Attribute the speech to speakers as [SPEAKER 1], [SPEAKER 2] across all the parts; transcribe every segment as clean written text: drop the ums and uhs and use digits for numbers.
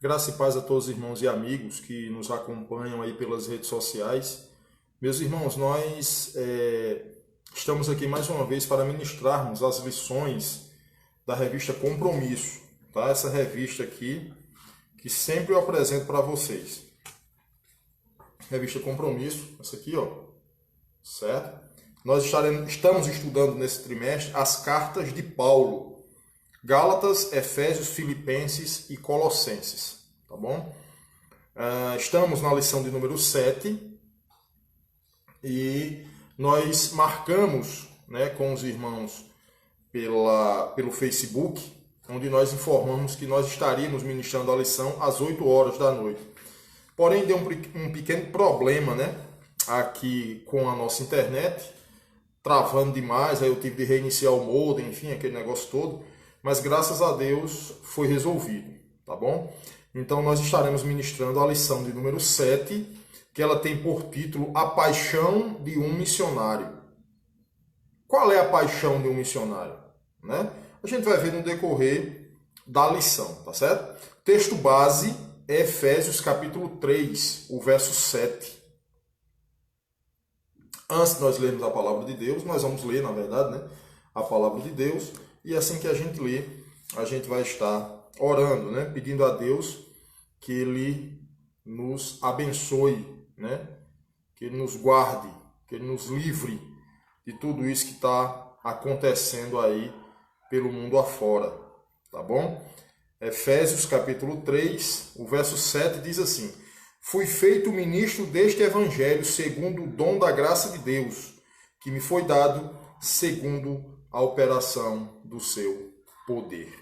[SPEAKER 1] Graça e paz a todos os irmãos e amigos que nos acompanham aí pelas redes sociais. Meus irmãos, nós estamos aqui mais uma vez para ministrarmos as lições da revista Compromisso, tá? Essa revista aqui que sempre eu apresento para vocês. Revista Compromisso, essa aqui, ó, certo? Nós estamos estudando nesse trimestre as cartas de Paulo. Gálatas, Efésios, Filipenses e Colossenses, tá bom? Estamos na lição de número 7 e nós marcamos, né, com os irmãos pelo Facebook, onde nós informamos que nós estaríamos ministrando a lição às 8 horas da noite. Porém, deu um pequeno problema, né, aqui com a nossa internet, travando demais, aí eu tive de reiniciar o modem, enfim, aquele negócio todo. Mas graças a Deus foi resolvido, tá bom? Então nós estaremos ministrando a lição de número 7, que ela tem por título A Paixão de um Missionário. Qual é a paixão de um missionário? Né? A gente vai ver no decorrer da lição, tá certo? Texto base é Efésios capítulo 3, o verso 7. Antes de nós lermos a palavra de Deus, nós vamos ler, na verdade, né, a palavra de Deus. E assim que a gente lê, a gente vai estar orando, né? Pedindo a Deus que Ele nos abençoe, né? Que Ele nos guarde, que Ele nos livre de tudo isso que está acontecendo aí pelo mundo afora, tá bom? Efésios capítulo 3, o verso 7 diz assim: Fui feito ministro deste evangelho segundo o dom da graça de Deus, que me foi dado segundo a operação do seu poder,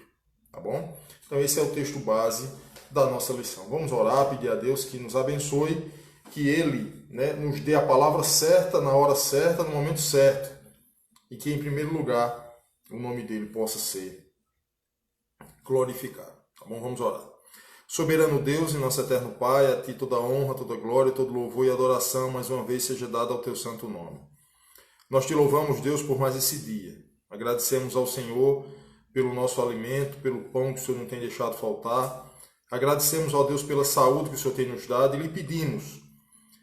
[SPEAKER 1] tá bom? Então esse é o texto base da nossa lição. Vamos orar, pedir a Deus que nos abençoe, que Ele, né, nos dê a palavra certa, na hora certa, no momento certo, e que em primeiro lugar o nome dele possa ser glorificado, tá bom? Vamos orar. Soberano Deus e nosso eterno Pai, a Ti toda honra, toda glória, todo louvor e adoração mais uma vez seja dada ao Teu santo nome. Nós Te louvamos, Deus, por mais esse dia. Agradecemos ao Senhor pelo nosso alimento, pelo pão que o Senhor não tem deixado faltar. Agradecemos ao Deus pela saúde que o Senhor tem nos dado e lhe pedimos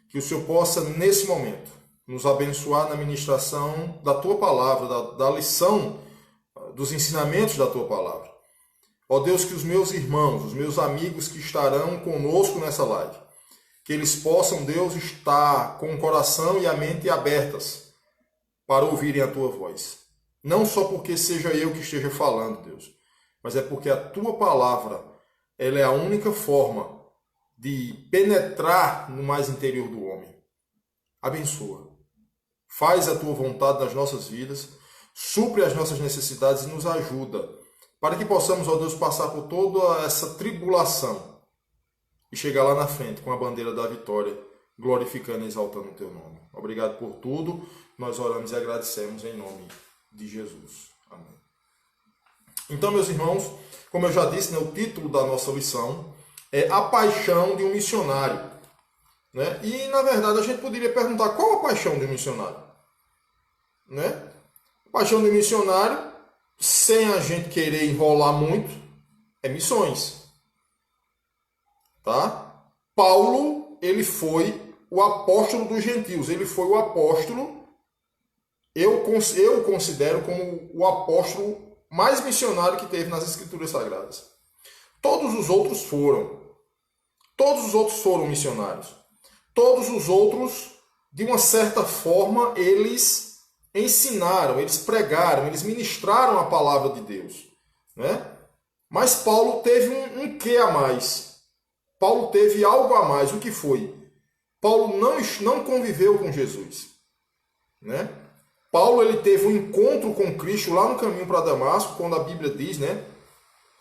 [SPEAKER 1] que o Senhor possa, nesse momento, nos abençoar na ministração da Tua palavra, da lição, dos ensinamentos da Tua palavra. Ó Deus, que os meus irmãos, os meus amigos que estarão conosco nessa live, que eles possam, Deus, estar com o coração e a mente abertas para ouvirem a Tua voz. Não só porque seja eu que esteja falando, Deus, mas é porque a Tua palavra, ela é a única forma de penetrar no mais interior do homem. Abençoa. Faz a Tua vontade nas nossas vidas, supre as nossas necessidades e nos ajuda, para que possamos, ó Deus, passar por toda essa tribulação e chegar lá na frente com a bandeira da vitória, glorificando e exaltando o Teu nome. Obrigado por tudo. Nós oramos e agradecemos em nome de Jesus. Amém. Então, meus irmãos, como eu já disse, né, o título da nossa lição é A Paixão de um Missionário. Né? E, na verdade, a gente poderia perguntar qual a paixão de um missionário? Né? A paixão de um missionário, sem a gente querer enrolar muito, é missões. Tá? Paulo, ele foi o apóstolo dos gentios. Ele foi o apóstolo, eu considero como o apóstolo mais missionário que teve nas Escrituras Sagradas. Todos os outros foram. Todos os outros foram missionários. Todos os outros, de uma certa forma, eles ensinaram, eles pregaram, eles ministraram a palavra de Deus. Né? Mas Paulo teve um quê a mais. Paulo teve algo a mais. O que foi? Paulo não conviveu com Jesus. Né? Paulo, ele teve um encontro com Cristo lá no caminho para Damasco, quando a Bíblia diz, né,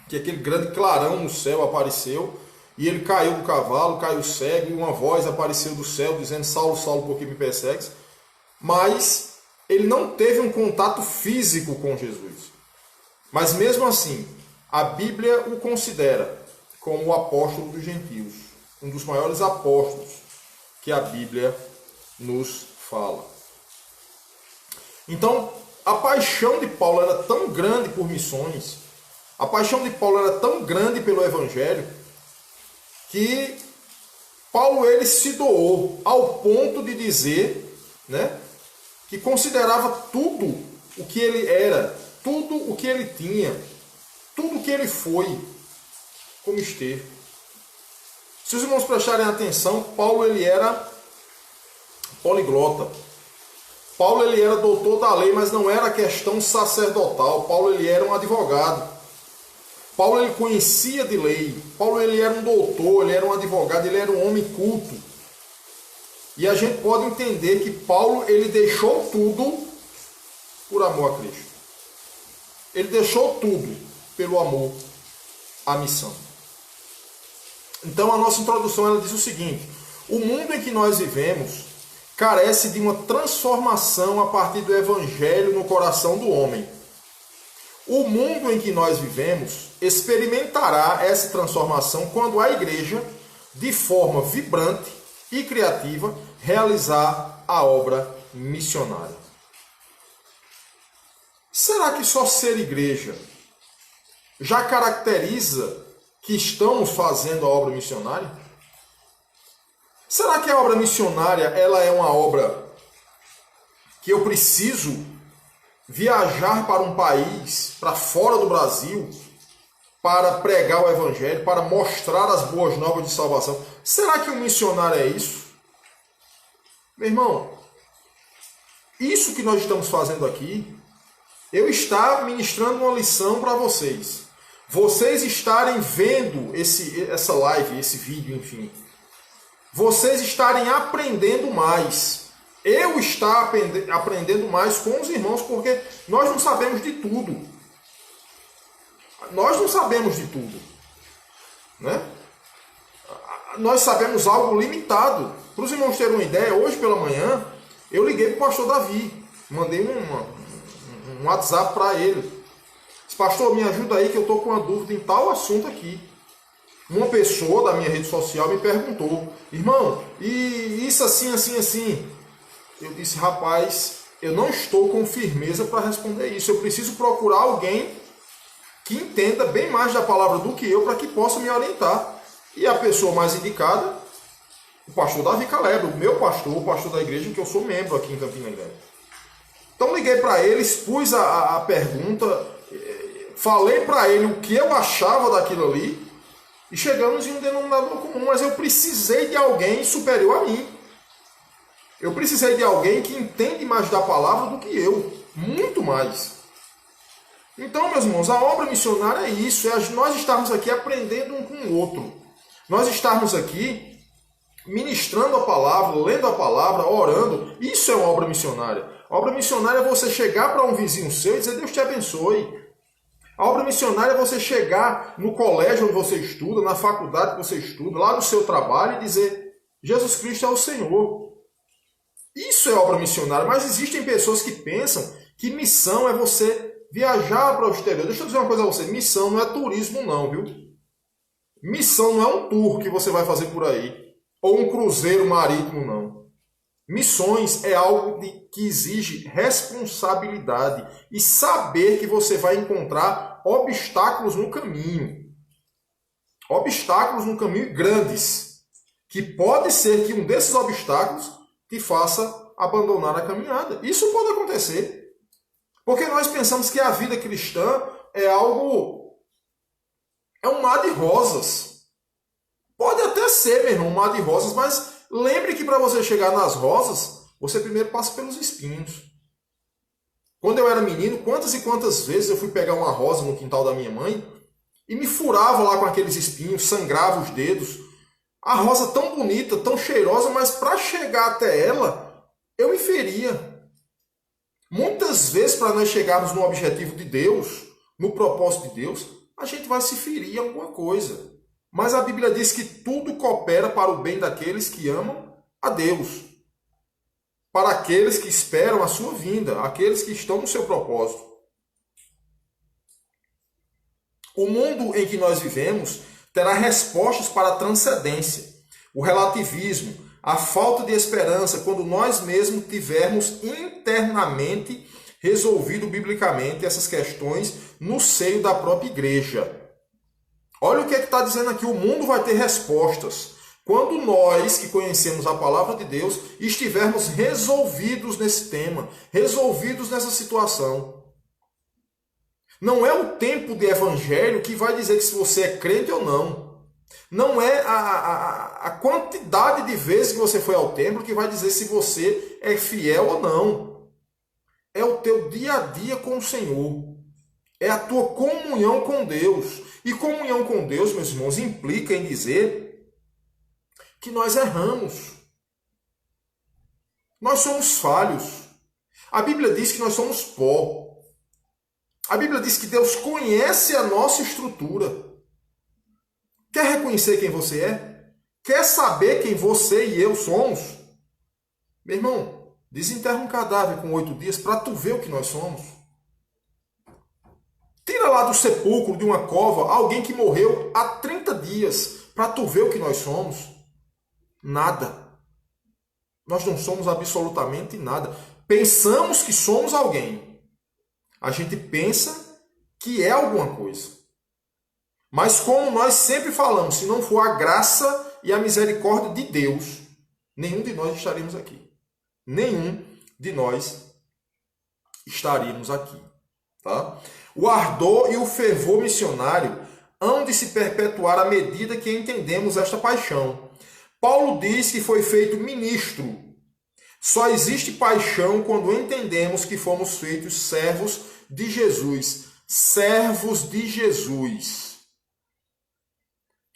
[SPEAKER 1] que aquele grande clarão no céu apareceu, e ele caiu do cavalo, caiu cego, e uma voz apareceu do céu, dizendo: Saulo, Saulo, por que me persegues? Mas ele não teve um contato físico com Jesus. Mas mesmo assim, a Bíblia o considera como o apóstolo dos gentios, um dos maiores apóstolos que a Bíblia nos fala. Então, a paixão de Paulo era tão grande por missões, a paixão de Paulo era tão grande pelo Evangelho, que Paulo ele se doou ao ponto de dizer, né, que considerava tudo o que ele era, tudo o que ele tinha, tudo o que ele foi, como esteve. Se os irmãos prestarem atenção, Paulo ele era poliglota. Paulo ele era doutor da lei, mas não era questão sacerdotal. Paulo ele era um advogado. Paulo ele conhecia de lei. Paulo ele era um doutor, ele era um advogado, ele era um homem culto. E a gente pode entender que Paulo ele deixou tudo por amor a Cristo. Ele deixou tudo pelo amor à missão. Então a nossa introdução ela diz o seguinte: o mundo em que nós vivemos carece de uma transformação a partir do Evangelho no coração do homem. O mundo em que nós vivemos experimentará essa transformação quando a igreja, de forma vibrante e criativa, realizar a obra missionária. Será que só ser igreja já caracteriza que estamos fazendo a obra missionária? Será que a obra missionária ela é uma obra que eu preciso viajar para um país, para fora do Brasil, para pregar o Evangelho, para mostrar as boas novas de salvação? Será que o missionário é isso? Meu irmão, isso que nós estamos fazendo aqui, eu estou ministrando uma lição para vocês. Vocês estarem vendo essa live, esse vídeo, enfim. Vocês estarem aprendendo mais. Eu estar aprendendo mais com os irmãos, porque nós não sabemos de tudo. Nós não sabemos de tudo, né? Nós sabemos algo limitado. Para os irmãos terem uma ideia, hoje pela manhã, eu liguei para o pastor Davi. Mandei um WhatsApp para ele. Disse: pastor, me ajuda aí que eu estou com uma dúvida em tal assunto aqui. Uma pessoa da minha rede social me perguntou: irmão, e isso assim, assim, assim? Eu disse: rapaz, eu não estou com firmeza para responder isso. Eu preciso procurar alguém que entenda bem mais da palavra do que eu para que possa me orientar. E a pessoa mais indicada, o pastor Davi Caleb, o meu pastor, o pastor da igreja que eu sou membro aqui em Campina Grande. Então liguei para ele, expus a pergunta, falei para ele o que eu achava daquilo ali e chegamos em um denominador comum, mas eu precisei de alguém superior a mim. Eu precisei de alguém que entende mais da palavra do que eu, muito mais. Então, meus irmãos, a obra missionária é isso, é nós estarmos aqui aprendendo um com o outro. Nós estarmos aqui ministrando a palavra, lendo a palavra, orando. Isso é uma obra missionária. A obra missionária é você chegar para um vizinho seu e dizer: Deus te abençoe. A obra missionária é você chegar no colégio onde você estuda, na faculdade que você estuda, lá no seu trabalho e dizer: Jesus Cristo é o Senhor. Isso é obra missionária, mas existem pessoas que pensam que missão é você viajar para o exterior. Deixa eu dizer uma coisa a você: missão não é turismo não, viu? Missão não é um tour que você vai fazer por aí, ou um cruzeiro marítimo, não. Missões é algo que exige responsabilidade e saber que você vai encontrar obstáculos no caminho. Obstáculos no caminho grandes, que pode ser que um desses obstáculos te faça abandonar a caminhada. Isso pode acontecer. Porque nós pensamos que a vida cristã é um mar de rosas. Pode até ser, meu irmão, um mar de rosas, mas lembre que para você chegar nas rosas, você primeiro passa pelos espinhos. Quando eu era menino, quantas e quantas vezes eu fui pegar uma rosa no quintal da minha mãe e me furava lá com aqueles espinhos, sangrava os dedos. A rosa tão bonita, tão cheirosa, mas para chegar até ela, eu me feria. Muitas vezes, para nós chegarmos no objetivo de Deus, no propósito de Deus, a gente vai se ferir em alguma coisa. Mas a Bíblia diz que tudo coopera para o bem daqueles que amam a Deus. Para aqueles que esperam a sua vinda, aqueles que estão no seu propósito. O mundo em que nós vivemos terá respostas para a transcendência, o relativismo, a falta de esperança, quando nós mesmos tivermos internamente resolvido biblicamente essas questões no seio da própria igreja. Olha o que é que está dizendo aqui, o mundo vai ter respostas. Quando nós que conhecemos a palavra de Deus estivermos resolvidos nesse tema, resolvidos nessa situação. Não é o tempo de evangelho que vai dizer que se você é crente ou não. Não é a quantidade de vezes que você foi ao templo que vai dizer se você é fiel ou não. É o teu dia a dia com o Senhor. É a tua comunhão com Deus. E comunhão com Deus, meus irmãos, implica em dizer que nós erramos. Nós somos falhos. A Bíblia diz que nós somos pó. A Bíblia diz que Deus conhece a nossa estrutura. Quer reconhecer quem você é? Quer saber quem você e eu somos? Meu irmão, desenterra um cadáver com 8 dias para tu ver o que nós somos. Tira lá do sepulcro, de uma cova, alguém que morreu há 30 dias para tu ver o que nós somos. Nada. Nós não somos absolutamente nada. Pensamos que somos alguém. A gente pensa que é alguma coisa. Mas como nós sempre falamos, se não for a graça e a misericórdia de Deus, nenhum de nós estaríamos aqui. Nenhum de nós estaríamos aqui. Tá? O ardor e o fervor missionário hão de se perpetuar à medida que entendemos esta paixão. Paulo diz que foi feito ministro. Só existe paixão quando entendemos que fomos feitos servos de Jesus. Servos de Jesus.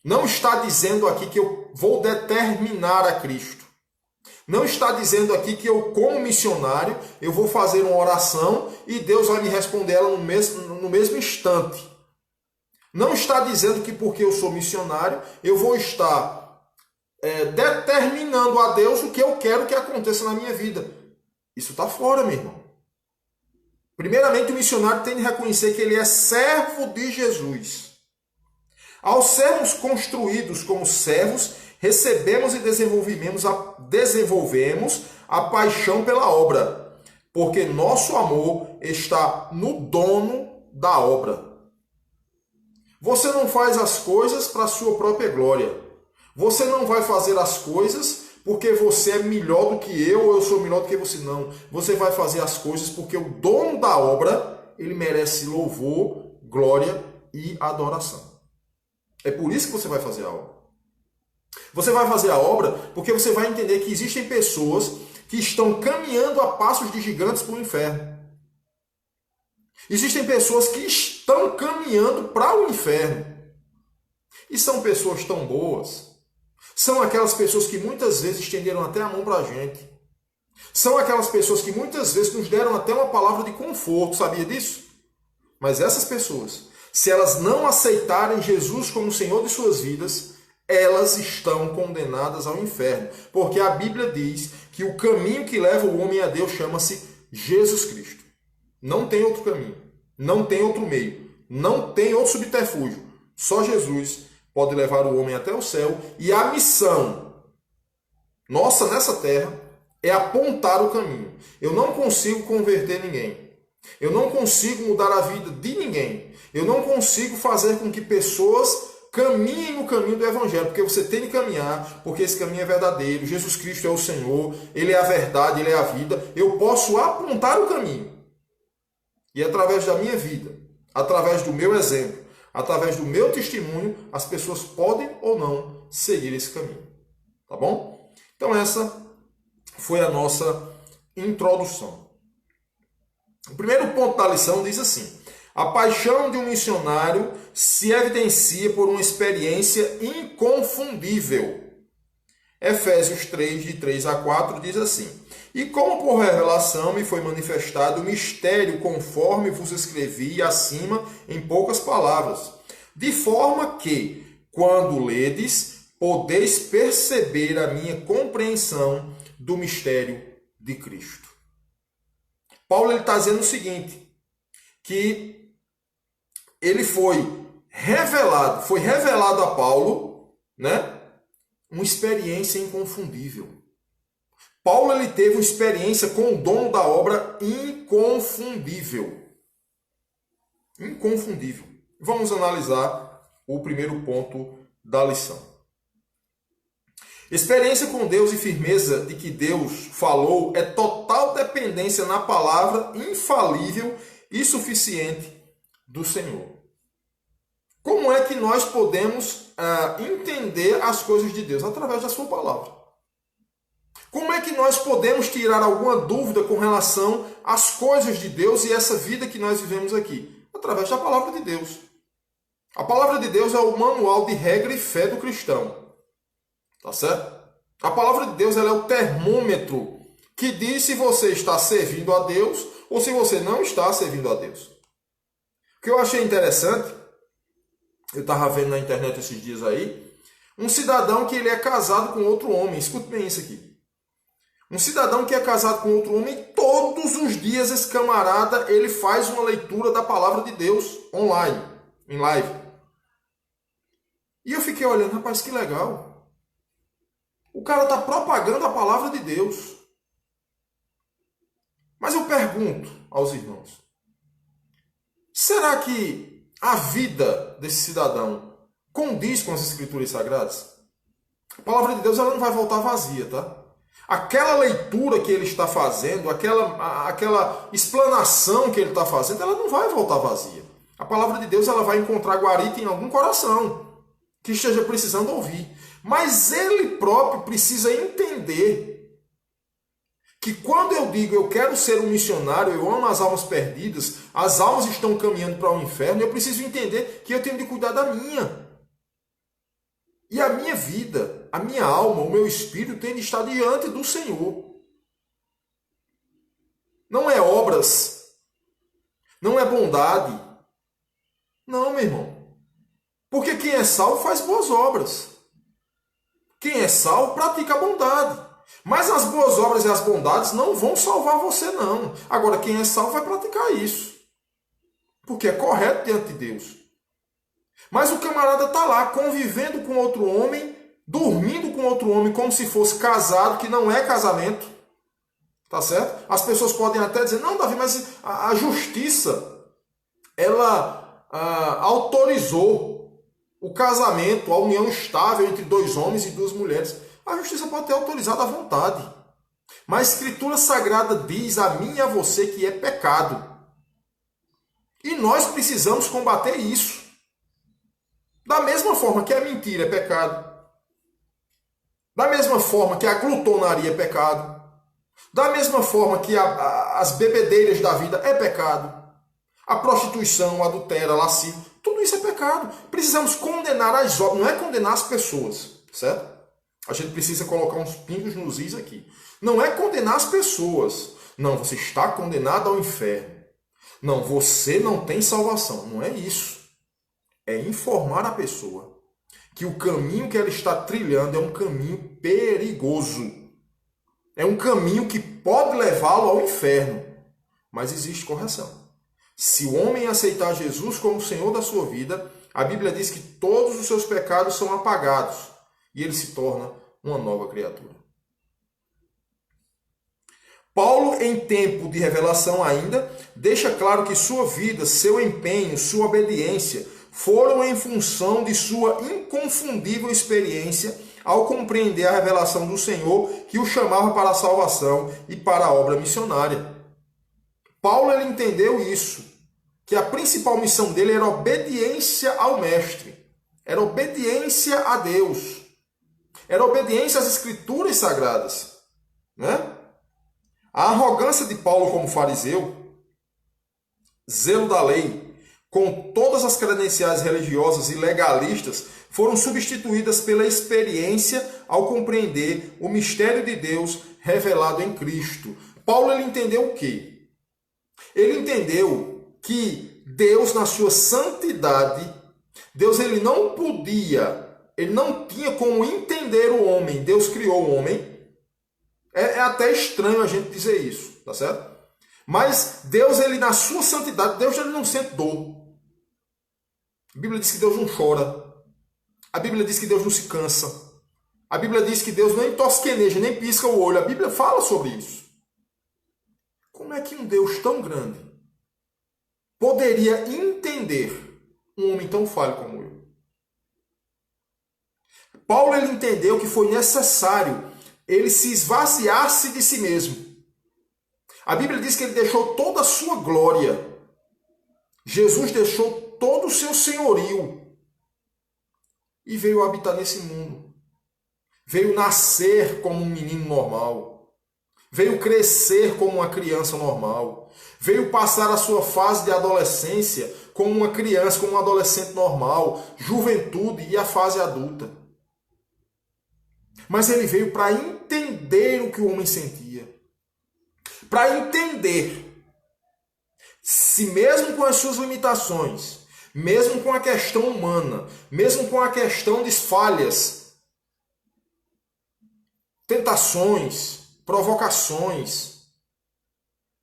[SPEAKER 1] Não está dizendo aqui que eu vou determinar a Cristo. Não está dizendo aqui que eu, como missionário, eu vou fazer uma oração e Deus vai me responder ela no mesmo instante. Não está dizendo que porque eu sou missionário, eu vou estar determinando a Deus o que eu quero que aconteça na minha vida. Isso está fora, meu irmão. Primeiramente, o missionário tem de reconhecer que ele é servo de Jesus. Ao sermos construídos como servos, recebemos e desenvolvemos a paixão pela obra, porque nosso amor está no dono da obra. Você não faz as coisas para a sua própria glória. Você não vai fazer as coisas porque você é melhor do que eu ou eu sou melhor do que você, não. Você vai fazer as coisas porque o dono da obra, ele merece louvor, glória e adoração. É por isso que você vai fazer a obra. Você vai fazer a obra porque você vai entender que existem pessoas que estão caminhando a passos de gigantes para o inferno. Existem pessoas que estão caminhando para o inferno. E são pessoas tão boas. São aquelas pessoas que muitas vezes estenderam até a mão para a gente. São aquelas pessoas que muitas vezes nos deram até uma palavra de conforto. Sabia disso? Mas essas pessoas, se elas não aceitarem Jesus como Senhor de suas vidas, elas estão condenadas ao inferno. Porque a Bíblia diz que o caminho que leva o homem a Deus chama-se Jesus Cristo. Não tem outro caminho. Não tem outro meio. Não tem outro subterfúgio. Só Jesus pode levar o homem até o céu. E a missão nossa nessa terra é apontar o caminho. Eu não consigo converter ninguém. Eu não consigo mudar a vida de ninguém. Eu não consigo fazer com que pessoas caminhem no caminho do Evangelho, porque você tem de caminhar, porque esse caminho é verdadeiro. Jesus Cristo é o Senhor, Ele é a verdade, Ele é a vida. Eu posso apontar o caminho. E através da minha vida, através do meu exemplo, através do meu testemunho, as pessoas podem ou não seguir esse caminho. Tá bom? Então essa foi a nossa introdução. O primeiro ponto da lição diz assim: a paixão de um missionário se evidencia por uma experiência inconfundível. Efésios 3, de 3 a 4, diz assim: e como por revelação me foi manifestado o mistério conforme vos escrevi acima em poucas palavras, de forma que, quando ledes, podeis perceber a minha compreensão do mistério de Cristo. Paulo está dizendo o seguinte, que ele foi revelado a Paulo, né, uma experiência inconfundível. Paulo ele teve uma experiência com o dono da obra inconfundível. Inconfundível. Vamos analisar o primeiro ponto da lição. Experiência com Deus e firmeza de que Deus falou é total dependência na palavra infalível e suficiente do Senhor. Como é que nós podemos entender as coisas de Deus? Através da sua palavra. Como é que nós podemos tirar alguma dúvida com relação às coisas de Deus e essa vida que nós vivemos aqui? Através da palavra de Deus. A palavra de Deus é o manual de regra e fé do cristão. Tá certo? A palavra de Deus ela é o termômetro que diz se você está servindo a Deus ou se você não está servindo a Deus. O que eu achei interessante, eu estava vendo na internet esses dias aí, um cidadão que ele é casado com outro homem. Escute bem isso aqui. Um cidadão que é casado com outro homem, todos os dias esse camarada ele faz uma leitura da palavra de Deus online, em live. E eu fiquei olhando, rapaz, que legal. O cara está propagando a palavra de Deus. Mas eu pergunto aos irmãos, será que a vida desse cidadão condiz com as Escrituras Sagradas? A palavra de Deus ela não vai voltar vazia, tá? Aquela leitura que ele está fazendo, aquela explanação que ele está fazendo, ela não vai voltar vazia. A palavra de Deus ela vai encontrar guarita em algum coração que esteja precisando ouvir. Mas ele próprio precisa entender que quando eu digo eu quero ser um missionário, eu amo as almas perdidas, as almas estão caminhando para o inferno, eu preciso entender que eu tenho de cuidar da minha. E a minha vida, a minha alma, o meu espírito tem de estar diante do Senhor. Não é obras, não é bondade. Não, meu irmão. Porque quem é salvo faz boas obras. Quem é salvo pratica a bondade. Mas as boas obras e as bondades não vão salvar você, não. Agora, quem é salvo vai praticar isso. Porque é correto diante de Deus. Mas o camarada está lá convivendo com outro homem, dormindo com outro homem como se fosse casado, que não é casamento. Tá certo? As pessoas podem até dizer, não, Davi, mas a justiça, ela autorizou o casamento, a união estável entre dois homens e duas mulheres. A justiça pode ter autorizado à vontade. Mas a Escritura Sagrada diz a mim e a você que é pecado. E nós precisamos combater isso. Da mesma forma que a mentira é pecado. Da mesma forma que a glutonaria é pecado. Da mesma forma que as bebedeiras da vida é pecado. A prostituição, o adultério, a lascívia, tudo isso é pecado. Precisamos condenar as obras, não é condenar as pessoas, certo? A gente precisa colocar uns pingos nos is aqui. Não é condenar as pessoas. Não, você está condenado ao inferno. Não, você não tem salvação. Não é isso. É informar a pessoa que o caminho que ela está trilhando é um caminho perigoso. É um caminho que pode levá-lo ao inferno. Mas existe correção. Se o homem aceitar Jesus como Senhor da sua vida, a Bíblia diz que todos os seus pecados são apagados e ele se torna uma nova criatura. Paulo, em tempo de revelação ainda, deixa claro que sua vida, seu empenho, sua obediência foram em função de sua inconfundível experiência ao compreender a revelação do Senhor que o chamava para a salvação e para a obra missionária. Paulo ele entendeu isso, que a principal missão dele era obediência ao Mestre, era obediência a Deus, era obediência às Escrituras Sagradas. Né? A arrogância de Paulo como fariseu, zelo da lei, com todas as credenciais religiosas e legalistas, foram substituídas pela experiência ao compreender o mistério de Deus revelado em Cristo. Paulo ele entendeu o quê? Ele entendeu que Deus, na sua santidade, Deus ele não podia, ele não tinha como entender o homem. Deus criou o homem. É até estranho a gente dizer isso, tá certo? Mas Deus, ele na sua santidade, Deus ele não sente dor. A Bíblia diz que Deus não chora. A Bíblia diz que Deus não se cansa. A Bíblia diz que Deus nem tosqueneja, nem pisca o olho. A Bíblia fala sobre isso. Como é que um Deus tão grande poderia entender um homem tão falho como eu? Paulo ele entendeu que foi necessário ele se esvaziar-se de si mesmo. A Bíblia diz que ele deixou toda a sua glória. Jesus deixou todo o seu senhorio e veio habitar nesse mundo. Veio nascer como um menino normal. Veio crescer como uma criança normal. Veio passar a sua fase de adolescência como uma criança, como um adolescente normal, juventude e a fase adulta. Mas ele veio para entender o que o homem sentia. Para entender se mesmo com as suas limitações, mesmo com a questão humana, mesmo com a questão de falhas, tentações, provocações,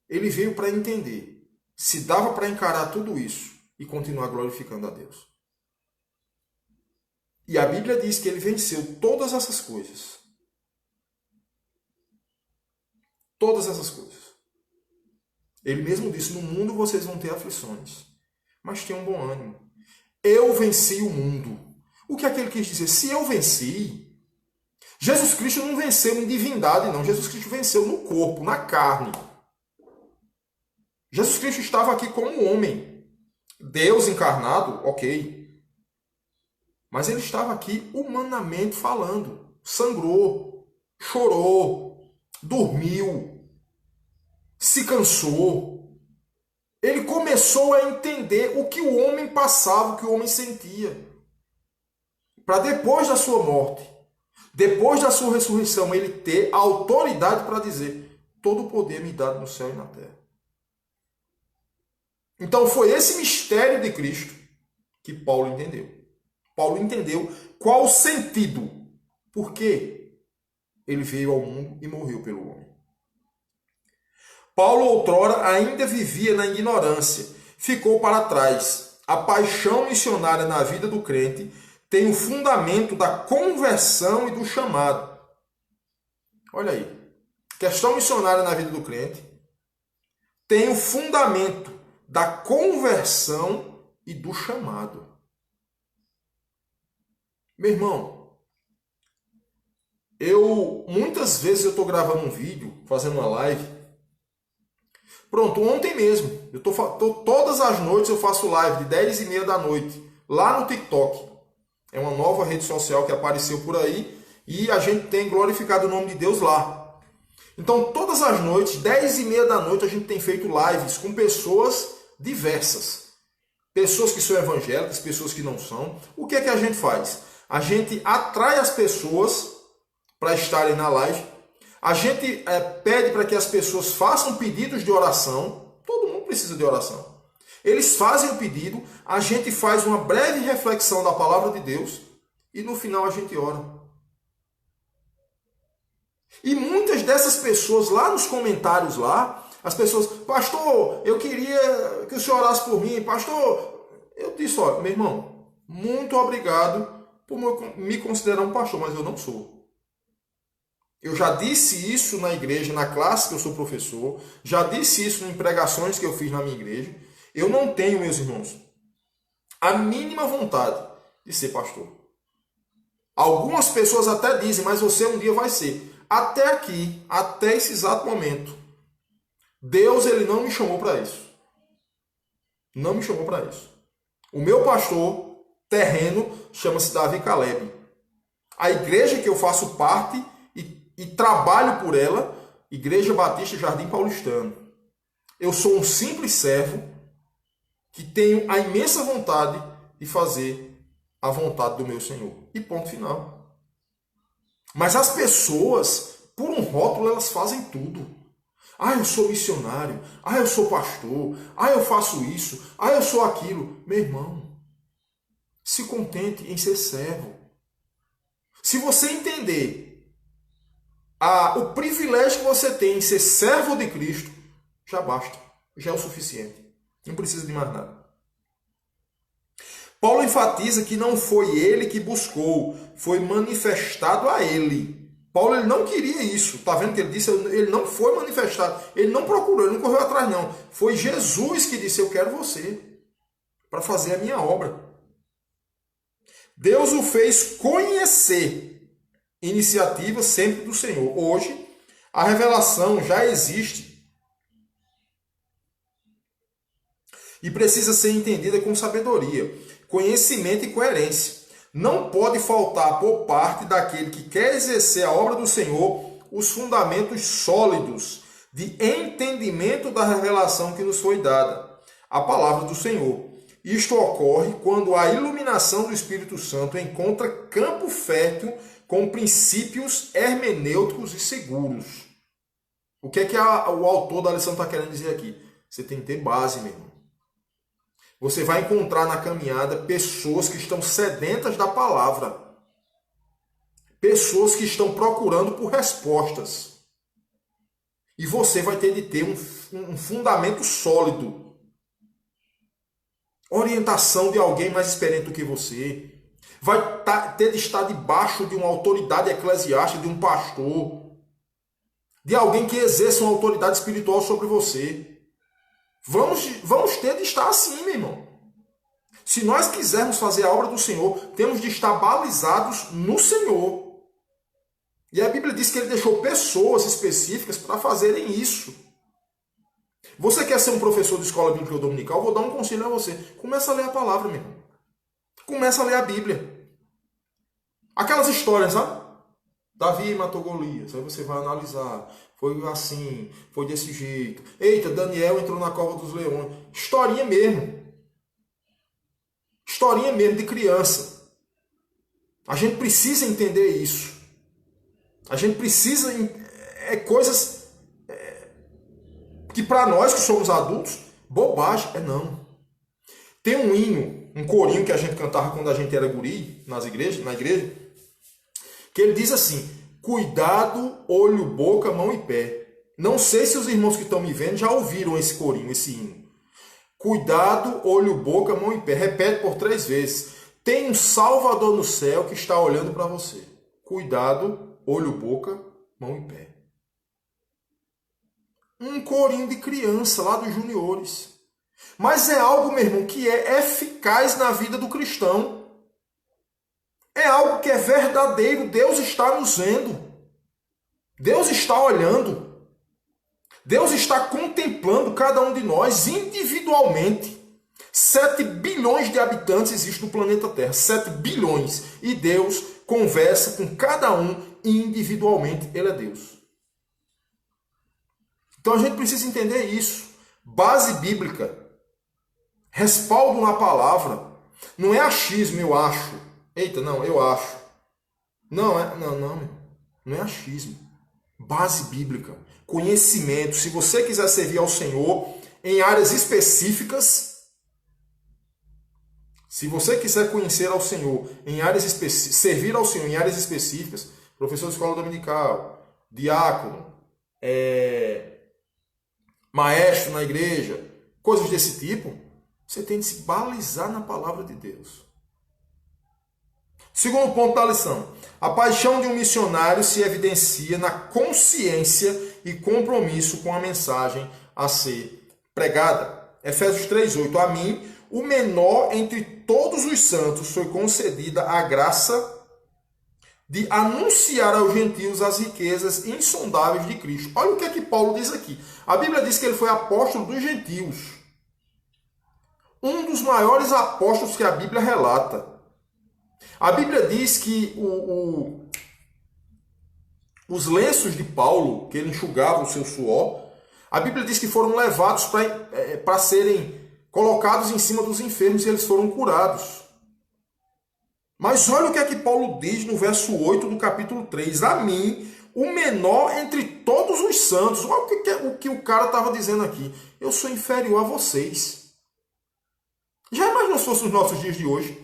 [SPEAKER 1] ele veio para entender se dava para encarar tudo isso e continuar glorificando a Deus. E a Bíblia diz que ele venceu todas essas coisas. Todas essas coisas. Ele mesmo disse, no mundo vocês vão ter aflições, mas tenham bom ânimo. Eu venci o mundo. O que é que ele quis dizer? Se eu venci, Jesus Cristo não venceu em divindade, não. Jesus Cristo venceu no corpo, na carne. Jesus Cristo estava aqui como homem. Deus encarnado, ok. Mas ele estava aqui humanamente falando. Sangrou, chorou, dormiu, se cansou. Ele começou a entender o que o homem passava, o que o homem sentia. Para depois da sua morte, depois da sua ressurreição, ele ter a autoridade para dizer, todo o poder me dado no céu e na terra. Então foi esse mistério de Cristo que Paulo entendeu. Paulo entendeu qual o sentido, por que ele veio ao mundo e morreu pelo homem. Paulo outrora ainda vivia na ignorância, ficou para trás. A paixão missionária na vida do crente tem o fundamento da conversão e do chamado. Olha aí, questão missionária na vida do crente tem o fundamento da conversão e do chamado. Meu irmão, muitas vezes eu estou gravando um vídeo, fazendo uma live. Pronto, ontem mesmo, todas as noites eu faço live de 10h30 da noite, lá no TikTok. É uma nova rede social que apareceu por aí e a gente tem glorificado o nome de Deus lá. Então, todas as noites, 10h30 da noite, a gente tem feito lives com pessoas diversas. Pessoas que são evangélicas, pessoas que não são. O que é que a gente faz? A gente atrai as pessoas para estarem na live. A gente pede para que as pessoas façam pedidos de oração. Todo mundo precisa de oração. Eles fazem o pedido, a gente faz uma breve reflexão da palavra de Deus e no final a gente ora. E muitas dessas pessoas lá nos comentários lá, as pessoas, pastor, eu queria que o senhor orasse por mim, pastor. Eu disse, olha, meu irmão, muito obrigado por me considerar um pastor, mas eu não sou. Eu já disse isso na igreja, na classe que eu sou professor, já disse isso em pregações que eu fiz na minha igreja. Eu não tenho, meus irmãos, a mínima vontade de ser pastor. Algumas pessoas até dizem, mas você um dia vai ser. Até aqui, até esse exato momento, Deus ele não me chamou para isso. Não me chamou para isso. O meu pastor terreno chama-se Davi Caleb. A igreja que eu faço parte e trabalho por ela, Igreja Batista Jardim Paulistano. Eu sou um simples servo que tenho a imensa vontade de fazer a vontade do meu Senhor. E ponto final. Mas as pessoas, por um rótulo, elas fazem tudo. Ah, eu sou missionário. Ah, eu sou pastor. Ah, eu faço isso. Ah, eu sou aquilo. Meu irmão, se contente em ser servo. Se você entender o privilégio que você tem em ser servo de Cristo, já basta. Já é o suficiente. Não precisa de mais nada. Paulo enfatiza que não foi ele que buscou, foi manifestado a ele. Paulo ele não queria isso. Está vendo que ele disse? Ele não foi manifestado. Ele não procurou, ele não correu atrás, não. Foi Jesus que disse, eu quero você para fazer a minha obra. Deus o fez conhecer. Iniciativa sempre do Senhor. Hoje, a revelação já existe e precisa ser entendida com sabedoria, conhecimento e coerência. Não pode faltar por parte daquele que quer exercer a obra do Senhor os fundamentos sólidos de entendimento da revelação que nos foi dada, a palavra do Senhor. Isto ocorre quando a iluminação do Espírito Santo encontra campo fértil com princípios hermenêuticos e seguros. O que é que o autor da lição está querendo dizer aqui? Você tem que ter base, meu irmão. Você vai encontrar na caminhada pessoas que estão sedentas da palavra. Pessoas que estão procurando por respostas. E você vai ter de ter um fundamento sólido. Orientação de alguém mais experiente do que você. Vai ter de estar debaixo de uma autoridade eclesiástica, de um pastor. De alguém que exerça uma autoridade espiritual sobre você. Vamos ter de estar assim, meu irmão. Se nós quisermos fazer a obra do Senhor, temos de estar balizados no Senhor. E a Bíblia diz que ele deixou pessoas específicas para fazerem isso. Você quer ser um professor de escola bíblica dominical? Eu vou dar um conselho a você. Começa a ler a palavra, meu irmão. Começa a ler a Bíblia. Aquelas histórias, sabe? Davi matou Golias. Aí você vai analisar. Foi assim, foi desse jeito. Eita, Daniel entrou na cova dos leões. Historinha mesmo. Historinha mesmo de criança. A gente precisa entender isso. A gente precisa... coisas que para nós que somos adultos, bobagem. Não. Tem um hino, um corinho que a gente cantava quando a gente era guri, na igreja, que ele diz assim: cuidado, olho, boca, mão e pé. Não sei se os irmãos que estão me vendo já ouviram esse corinho, esse hino. Cuidado, olho, boca, mão e pé. Repete por 3 vezes. Tem um Salvador no céu que está olhando para você. Cuidado, olho, boca, mão e pé. Um corinho de criança lá dos juniores. Mas é algo, meu irmão, que é eficaz na vida do cristão. É algo que é verdadeiro. Deus está nos vendo. Deus está olhando. Deus está contemplando cada um de nós individualmente. 7 bilhões de habitantes existem no planeta Terra. 7 bilhões. E Deus conversa com cada um individualmente. Ele é Deus. Então a gente precisa entender isso. Base bíblica. Respaldo na palavra. Não é achismo, eu acho. Eita, não, eu acho. Não é achismo. Base bíblica. Conhecimento. Se você quiser servir ao Senhor em áreas específicas, se você quiser conhecer ao Senhor em áreas específicas, servir ao Senhor em áreas específicas, professor de escola dominical, diácono, maestro na igreja, coisas desse tipo, você tem de se balizar na palavra de Deus. Segundo ponto da lição. A paixão de um missionário se evidencia na consciência e compromisso com a mensagem a ser pregada. Efésios 3:8. A mim, o menor entre todos os santos, foi concedida a graça de anunciar aos gentios as riquezas insondáveis de Cristo. Olha o que é que Paulo diz aqui. A Bíblia diz que ele foi apóstolo dos gentios. Um dos maiores apóstolos que a Bíblia relata. A Bíblia diz que os lenços de Paulo, que ele enxugava o seu suor, a Bíblia diz que foram levados para serem colocados em cima dos enfermos e eles foram curados. Mas olha o que é que Paulo diz no verso 8 do capítulo 3. A mim, o menor entre todos os santos. Olha o que o cara estava dizendo aqui. Eu sou inferior a vocês. Já imaginou se fosse nos nossos dias de hoje?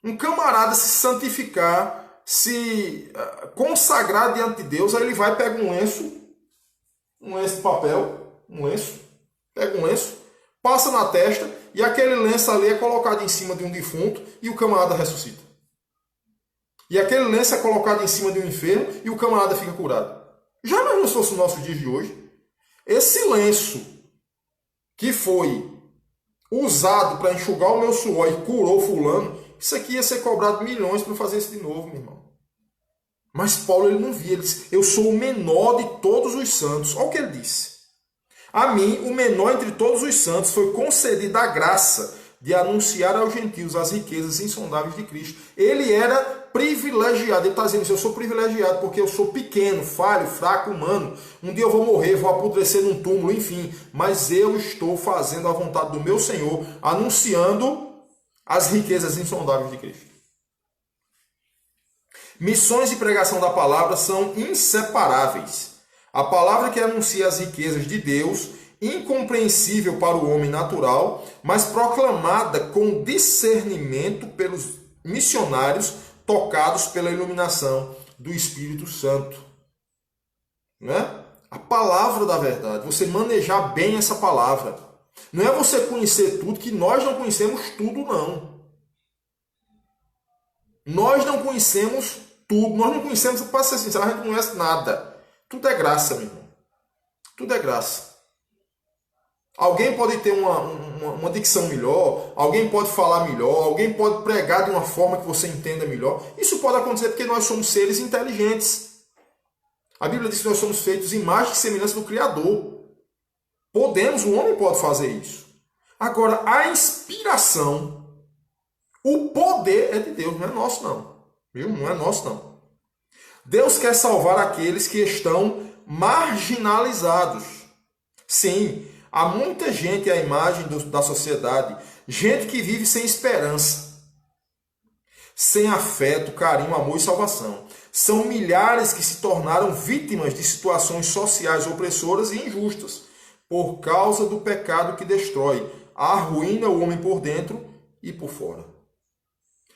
[SPEAKER 1] Um camarada se santificar, se consagrar diante de Deus, aí ele vai, pega um lenço de papel, pega um lenço, passa na testa, e aquele lenço ali é colocado em cima de um defunto e o camarada ressuscita. E aquele lenço é colocado em cima de um enfermo e o camarada fica curado. Já imaginou se fosse nos nossos dias de hoje? Esse lenço que foi usado para enxugar o meu suor e curou fulano, Isso aqui ia ser cobrado milhões para fazer isso de novo, meu irmão. Mas Paulo ele não via, ele disse, eu sou o menor de todos os santos. Olha o que ele disse. A mim, o menor entre todos os santos, foi concedida a graça de anunciar aos gentios as riquezas insondáveis de Cristo. Ele era privilegiado. Ele está dizendo isso, eu sou privilegiado porque eu sou pequeno, falho, fraco, humano. Um dia eu vou morrer, vou apodrecer num túmulo, enfim. Mas eu estou fazendo a vontade do meu Senhor, anunciando as riquezas insondáveis de Cristo. Missões e pregação da palavra são inseparáveis. A palavra que anuncia as riquezas de Deus, incompreensível para o homem natural, mas proclamada com discernimento pelos missionários tocados pela iluminação do Espírito Santo. Não é? A palavra da verdade, você manejar bem essa palavra. Não é você conhecer tudo, que nós não conhecemos tudo, não. Nós não conhecemos tudo, nós não conhecemos, para ser sincero, a gente não conhece nada. Tudo é graça, meu irmão. Tudo é graça. Alguém pode ter uma dicção melhor, alguém pode falar melhor, alguém pode pregar de uma forma que você entenda melhor. Isso pode acontecer porque nós somos seres inteligentes. A Bíblia diz que nós somos feitos imagem e semelhança do Criador. Podemos, o homem pode fazer isso. Agora, a inspiração, o poder é de Deus, não é nosso não. Viu? Não é nosso não. Deus quer salvar aqueles que estão marginalizados. Sim, há muita gente à imagem da sociedade, gente que vive sem esperança, sem afeto, carinho, amor e salvação. São milhares que se tornaram vítimas de situações sociais opressoras e injustas, por causa do pecado que destrói, arruína o homem por dentro e por fora.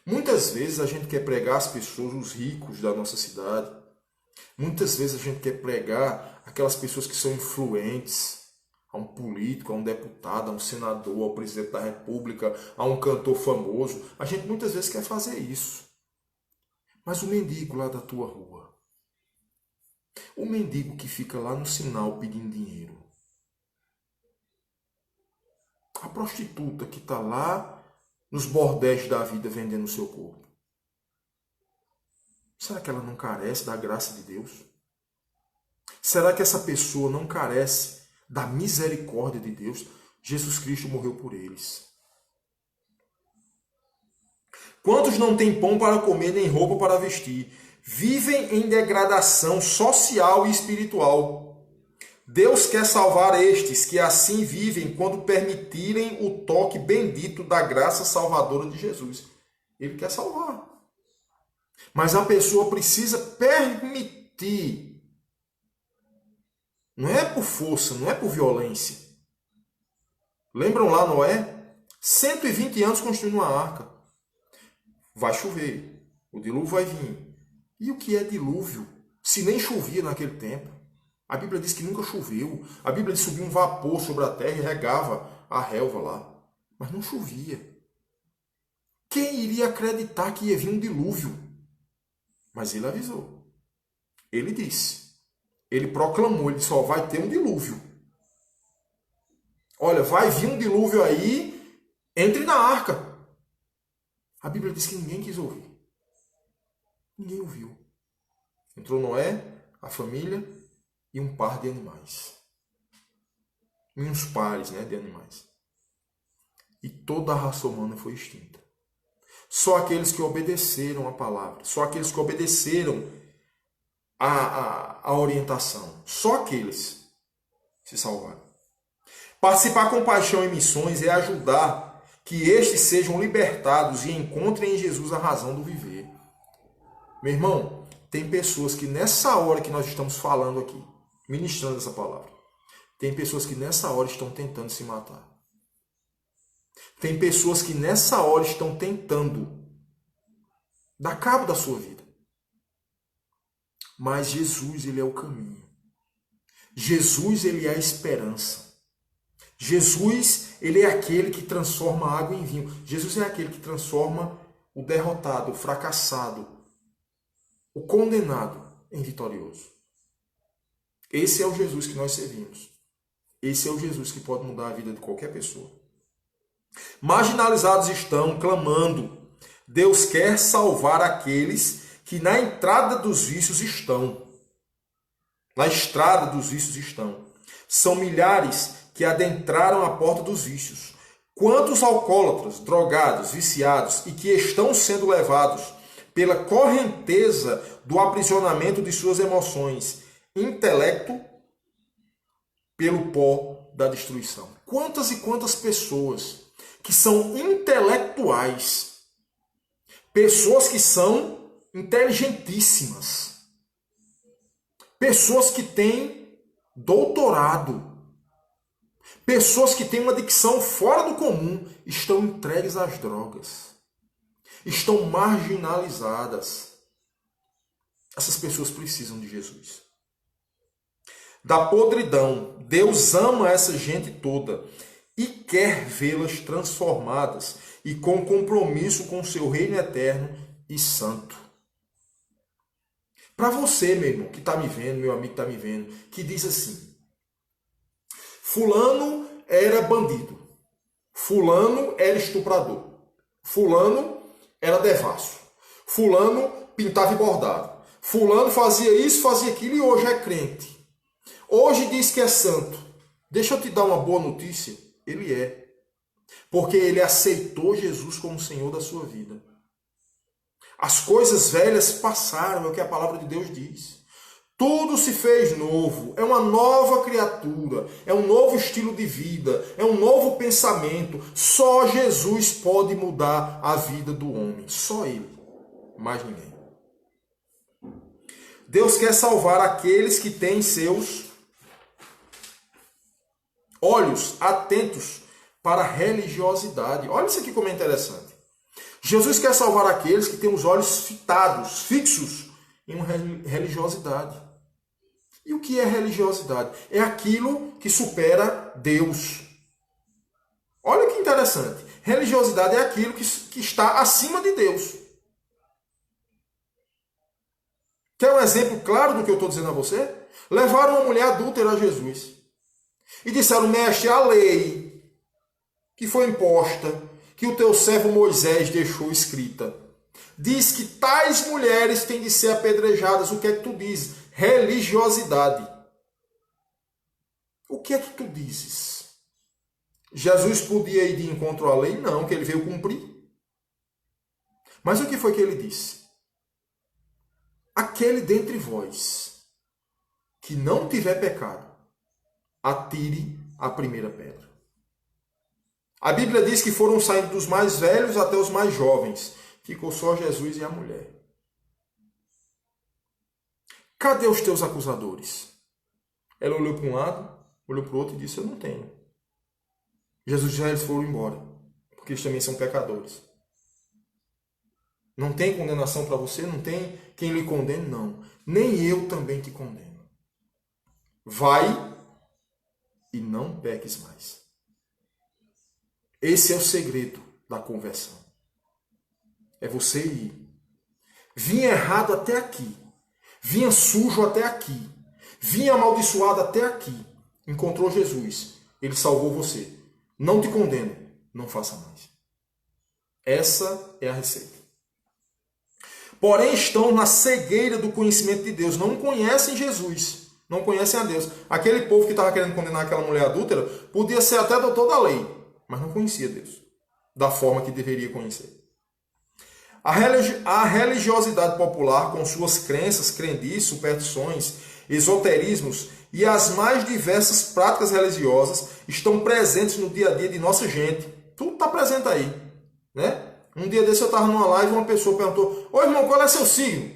[SPEAKER 1] Muitas vezes a gente quer pregar às pessoas, os ricos da nossa cidade. Muitas vezes a gente quer pregar aquelas pessoas que são influentes, a um político, a um deputado, a um senador, ao presidente da república, a um cantor famoso. A gente muitas vezes quer fazer isso. Mas o mendigo lá da tua rua, o mendigo que fica lá no sinal pedindo dinheiro, a prostituta que está lá nos bordéis da vida vendendo o seu corpo. Será que ela não carece da graça de Deus? Será que essa pessoa não carece da misericórdia de Deus? Jesus Cristo morreu por eles. Quantos não têm pão para comer nem roupa para vestir? Vivem em degradação social e espiritual. Deus quer salvar estes que assim vivem quando permitirem o toque bendito da graça salvadora de Jesus. Ele quer salvar. Mas a pessoa precisa permitir. Não é por força, não é por violência. Lembram lá Noé? 120 anos construindo uma arca. Vai chover. O dilúvio vai vir. E o que é dilúvio? Se nem chovia naquele tempo. A Bíblia diz que nunca choveu. A Bíblia diz que subia um vapor sobre a terra e regava a relva lá. Mas não chovia. Quem iria acreditar que ia vir um dilúvio? Mas ele avisou. Ele disse. Ele proclamou. Ele disse, ó, vai ter um dilúvio. Olha, vai vir um dilúvio aí. Entre na arca. A Bíblia diz que ninguém quis ouvir. Ninguém ouviu. Entrou Noé, a família e um par de animais. E uns pares, né, de animais. E toda a raça humana foi extinta. Só aqueles que obedeceram a palavra, só aqueles que obedeceram a orientação, só aqueles se salvaram. Participar com paixão em missões é ajudar que estes sejam libertados e encontrem em Jesus a razão do viver. Meu irmão, tem pessoas que nessa hora que nós estamos falando aqui, ministrando essa palavra, tem pessoas que nessa hora estão tentando se matar. Tem pessoas que nessa hora estão tentando dar cabo da sua vida. Mas Jesus, ele é o caminho. Jesus, ele é a esperança. Jesus, ele é aquele que transforma a água em vinho. Jesus é aquele que transforma o derrotado, o fracassado, o condenado em vitorioso. Esse é o Jesus que nós servimos. Esse é o Jesus que pode mudar a vida de qualquer pessoa. Marginalizados estão clamando Deus quer salvar aqueles que na entrada dos vícios estão. Na estrada dos vícios estão. São milhares que adentraram a porta dos vícios. Quantos alcoólatras, drogados, viciados e que estão sendo levados pela correnteza do aprisionamento de suas emoções, intelecto, pelo pó da destruição. Quantas e quantas pessoas que são intelectuais, pessoas que são inteligentíssimas, pessoas que têm doutorado, pessoas que têm uma dicção fora do comum, estão entregues às drogas, estão marginalizadas. Essas pessoas precisam de Jesus. Da podridão, Deus ama essa gente toda e quer vê-las transformadas e com compromisso com o seu reino eterno e santo. Para você, meu irmão, que está me vendo, meu amigo que está me vendo, que diz assim: fulano era bandido, fulano era estuprador, fulano era devasso, fulano pintava e bordava, fulano fazia isso, fazia aquilo e hoje é crente. Hoje diz que é santo. Deixa eu te dar uma boa notícia. Ele é. Porque ele aceitou Jesus como Senhor da sua vida. As coisas velhas passaram, é o que a palavra de Deus diz. Tudo se fez novo. É uma nova criatura. É um novo estilo de vida. É um novo pensamento. Só Jesus pode mudar a vida do homem. Só Ele. Mais ninguém. Deus quer salvar aqueles que têm seus olhos atentos para a religiosidade. Olha isso aqui como é interessante. Jesus quer salvar aqueles que têm os olhos fitados, fixos em uma religiosidade. E o que é religiosidade? É aquilo que supera Deus. Olha que interessante. Religiosidade é aquilo que está acima de Deus. Quer um exemplo claro do que eu estou dizendo a você? Levaram uma mulher adúltera a Jesus. E disseram: mestre, a lei que foi imposta, que o teu servo Moisés deixou escrita, diz que tais mulheres têm de ser apedrejadas. O que é que tu dizes? Religiosidade. O que é que tu dizes? Jesus podia ir de encontro à lei? Não, que ele veio cumprir. Mas o que foi que ele disse? Aquele dentre vós que não tiver pecado, atire a primeira pedra. A Bíblia diz que foram saindo dos mais velhos até os mais jovens. Ficou só Jesus e a mulher. Cadê os teus acusadores? Ela olhou para um lado, olhou para o outro e disse: eu não tenho. Jesus disse: eles foram embora, porque eles também são pecadores. Não tem condenação para você? Não tem quem lhe condene? Não. Nem eu também te condeno. Vai e não peques mais. Esse é o segredo da conversão. É você ir. Vinha errado até aqui. Vinha sujo até aqui. Vinha amaldiçoado até aqui. Encontrou Jesus. Ele salvou você. Não te condeno. Não faça mais. Essa é a receita. Porém estão na cegueira do conhecimento de Deus. Não conhecem Jesus. Não conhecem a Deus. Aquele povo que estava querendo condenar aquela mulher adúltera podia ser até doutor da lei, mas não conhecia Deus da forma que deveria conhecer. A religiosidade popular, com suas crenças, crendices, superstições, esoterismos e as mais diversas práticas religiosas, estão presentes no dia a dia de nossa gente. Tudo está presente aí, né? Um dia desse eu estava numa live e uma pessoa perguntou: ô irmão, qual é seu signo?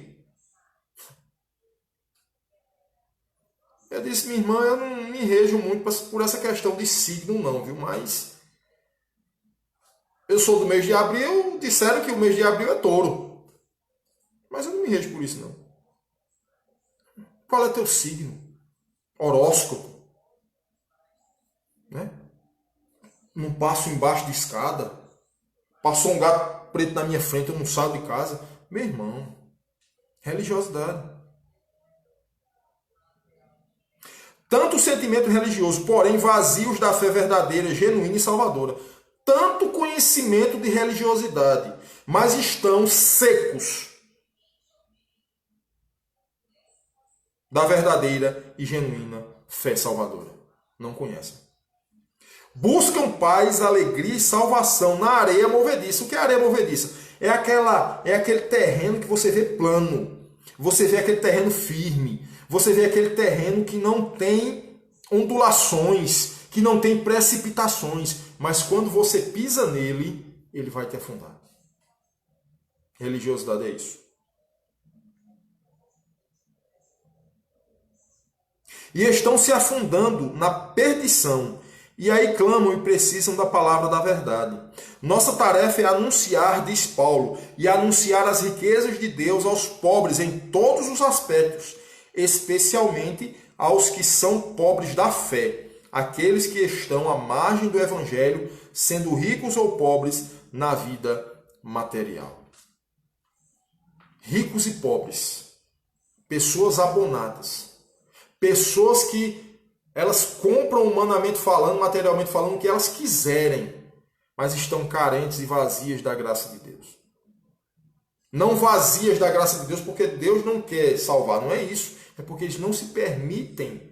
[SPEAKER 1] Eu disse: minha irmã, eu não me rejo muito por essa questão de signo não, viu? Mas eu sou do mês de abril, disseram que o mês de abril é touro. Mas eu não me rejo por isso não. Qual é teu signo? Horóscopo. Né? Não passo embaixo de escada. Passou um gato preto na minha frente, eu não saio de casa. Meu irmão, religiosidade. Tanto o sentimento religioso, porém vazios da fé verdadeira, genuína e salvadora. Tanto conhecimento de religiosidade, mas estão secos da verdadeira e genuína fé salvadora. Não conhecem. Buscam paz, alegria e salvação na areia movediça. O que é areia movediça? É aquele terreno que você vê plano. Você vê aquele terreno firme. Você vê aquele terreno que não tem ondulações, que não tem precipitações. Mas quando você pisa nele, ele vai te afundar. Religiosidade é isso. E estão se afundando na perdição. E aí clamam e precisam da palavra da verdade. Nossa tarefa é anunciar, diz Paulo, e anunciar as riquezas de Deus aos pobres em todos os aspectos, especialmente aos que são pobres da fé, aqueles que estão à margem do evangelho, sendo ricos ou pobres na vida material. Ricos e pobres, pessoas abonadas, pessoas que elas compram humanamente falando, materialmente falando, o que elas quiserem, mas estão carentes e vazias da graça de Deus. Não vazias da graça de Deus porque Deus não quer salvar, não é isso. É porque eles não se permitem,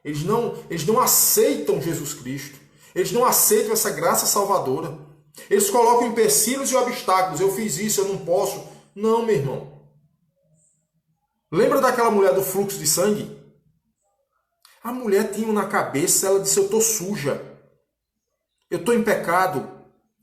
[SPEAKER 1] eles não aceitam Jesus Cristo, eles não aceitam essa graça salvadora. Eles colocam empecilhos e obstáculos. Eu fiz isso, eu não posso. Não, meu irmão. Lembra daquela mulher do fluxo de sangue? A mulher tinha na cabeça, ela disse, eu estou suja, eu estou em pecado,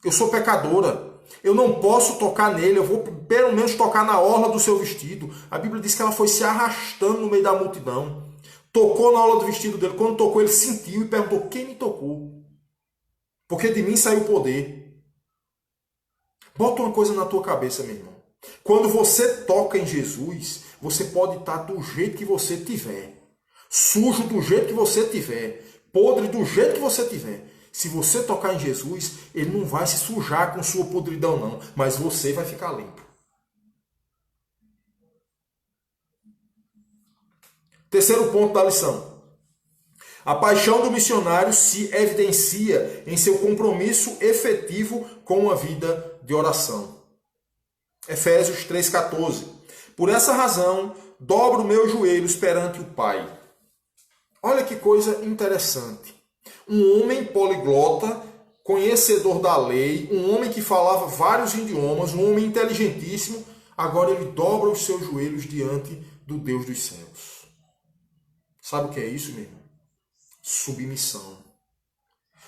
[SPEAKER 1] eu sou pecadora, eu não posso tocar nele, eu vou pelo menos tocar na orla do seu vestido. A Bíblia diz que ela foi se arrastando no meio da multidão, tocou na orla do vestido dele, quando tocou ele sentiu e perguntou, quem me tocou? Porque de mim saiu o poder. Bota uma coisa na tua cabeça, meu irmão. Quando você toca em Jesus, você pode estar do jeito que você tiver. Sujo do jeito que você tiver, podre do jeito que você tiver. Se você tocar em Jesus, ele não vai se sujar com sua podridão não, mas você vai ficar limpo. Terceiro ponto da lição. A paixão do missionário se evidencia em seu compromisso efetivo com uma vida de oração. Efésios 3,14. Por essa razão, dobro meus joelhos perante o Pai. Olha que coisa interessante. Um homem poliglota, conhecedor da lei, um homem que falava vários idiomas, um homem inteligentíssimo, agora ele dobra os seus joelhos diante do Deus dos céus. Sabe o que é isso, meu irmão? Submissão.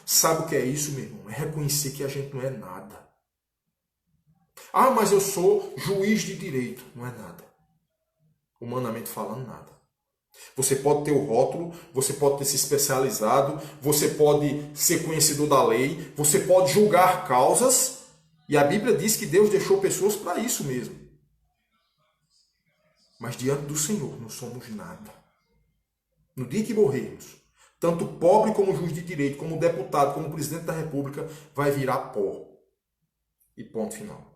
[SPEAKER 1] Sabe o que é isso, meu irmão? É reconhecer que a gente não é nada. Ah, mas eu sou juiz de direito. Não é nada. Humanamente falando, nada. Você pode ter o rótulo, você pode ter se especializado, você pode ser conhecedor da lei, você pode julgar causas, e a Bíblia diz que Deus deixou pessoas para isso mesmo. Mas diante do Senhor não somos nada. No dia que morrermos, tanto pobre como juiz de direito, como deputado, como presidente da República, vai virar pó. E ponto final.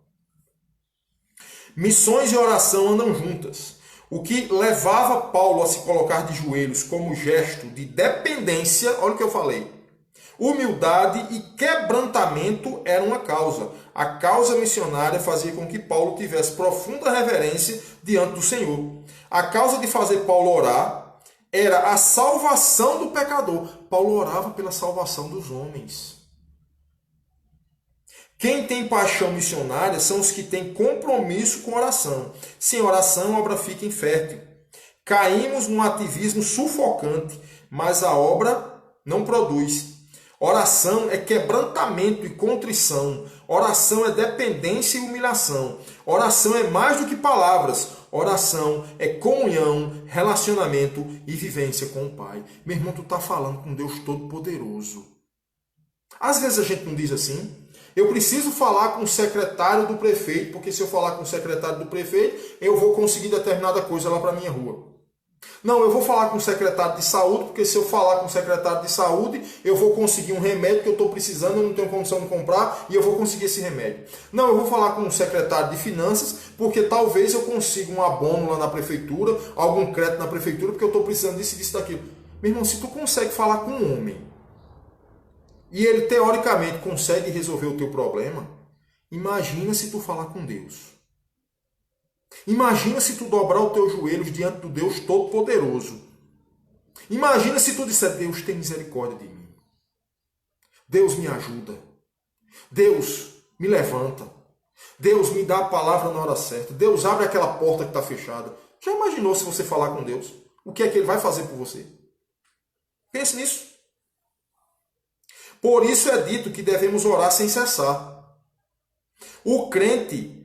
[SPEAKER 1] Missões e oração andam juntas. O que levava Paulo a se colocar de joelhos como gesto de dependência, olha o que eu falei, humildade e quebrantamento era uma causa. A causa missionária fazia com que Paulo tivesse profunda reverência diante do Senhor. A causa de fazer Paulo orar era a salvação do pecador. Paulo orava pela salvação dos homens. Quem tem paixão missionária são os que têm compromisso com oração. Sem oração, a obra fica infértil. Caímos num ativismo sufocante, mas a obra não produz. Oração é quebrantamento e contrição. Oração é dependência e humilhação. Oração é mais do que palavras. Oração é comunhão, relacionamento e vivência com o Pai. Meu irmão, tu está falando com Deus Todo-Poderoso. Às vezes a gente não diz assim. Eu preciso falar com o secretário do prefeito, porque se eu falar com o secretário do prefeito, eu vou conseguir determinada coisa lá para a minha rua. Não, eu vou falar com o secretário de saúde, porque se eu falar com o secretário de saúde, eu vou conseguir um remédio que eu estou precisando, eu não tenho condição de comprar, e eu vou conseguir esse remédio. Não, eu vou falar com o secretário de finanças, porque talvez eu consiga um abono lá na prefeitura, algum crédito na prefeitura, porque eu estou precisando disso e disso daquilo. Meu irmão, se tu consegue falar com um homem, e ele teoricamente consegue resolver o teu problema, Imagina se tu falar com Deus. Imagina se tu dobrar os teus joelhos diante do Deus Todo-Poderoso. Imagina se tu disser, Deus, tem misericórdia de mim. Deus me ajuda. Deus me levanta. Deus me dá a palavra na hora certa. Deus abre aquela porta que está fechada. Já imaginou se você falar com Deus? O que é que Ele vai fazer por você? Pense nisso. Por isso é dito que devemos orar sem cessar. O crente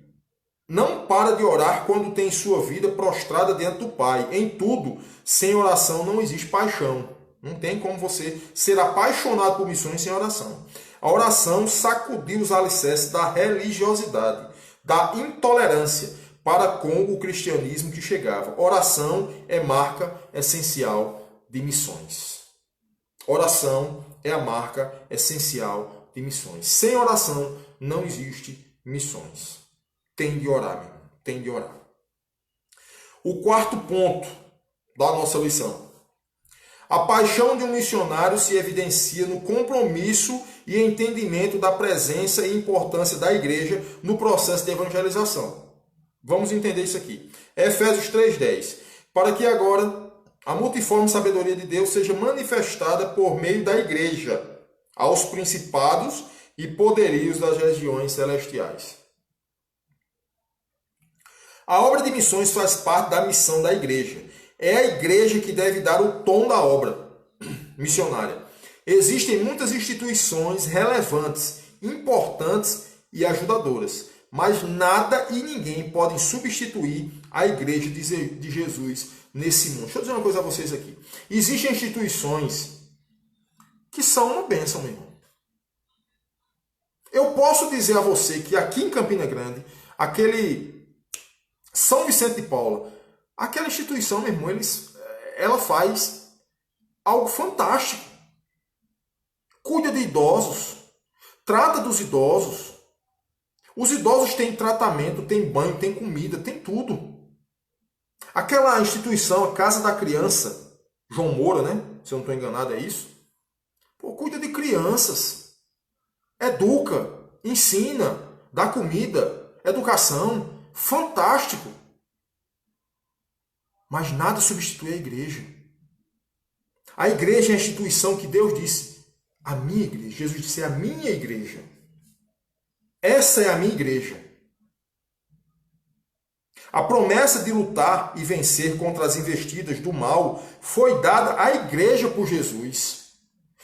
[SPEAKER 1] não para de orar quando tem sua vida prostrada diante do Pai. Em tudo, sem oração não existe paixão. Não tem como você ser apaixonado por missões sem oração. A oração sacudiu os alicerces da religiosidade, da intolerância para com o cristianismo que chegava. Oração é marca essencial de missões. Oração é a marca essencial de missões. Sem oração não existe missões. Tem de orar, meu irmão. Tem de orar. O quarto ponto da nossa lição. A paixão de um missionário se evidencia no compromisso e entendimento da presença e importância da igreja no processo de evangelização. Vamos entender isso aqui. Efésios 3:10. Para que agora a multiforme sabedoria de Deus seja manifestada por meio da igreja aos principados e poderios das regiões celestiais. A obra de missões faz parte da missão da igreja. É a igreja que deve dar o tom da obra missionária. Existem muitas instituições relevantes, importantes e ajudadoras, mas nada e ninguém podem substituir a igreja de Jesus nesse mundo. Deixa eu dizer uma coisa a vocês aqui. Existem instituições que são uma bênção, meu irmão. Eu posso dizer a você que aqui em Campina Grande, aquele São Vicente de Paula, aquela instituição, meu irmão, ela faz algo fantástico. Cuida de idosos, trata dos idosos. Os idosos têm tratamento, têm banho, têm comida, tem tudo. Aquela instituição, a Casa da Criança, João Moura, né? Se eu não estou enganado, é isso. Pô, cuida de crianças. Educa, ensina, dá comida, educação. Fantástico. Mas nada substitui a igreja. A igreja é a instituição que Deus disse, a minha igreja. Jesus disse, é a minha igreja. Essa é a minha igreja. A promessa de lutar e vencer contra as investidas do mal foi dada à igreja por Jesus.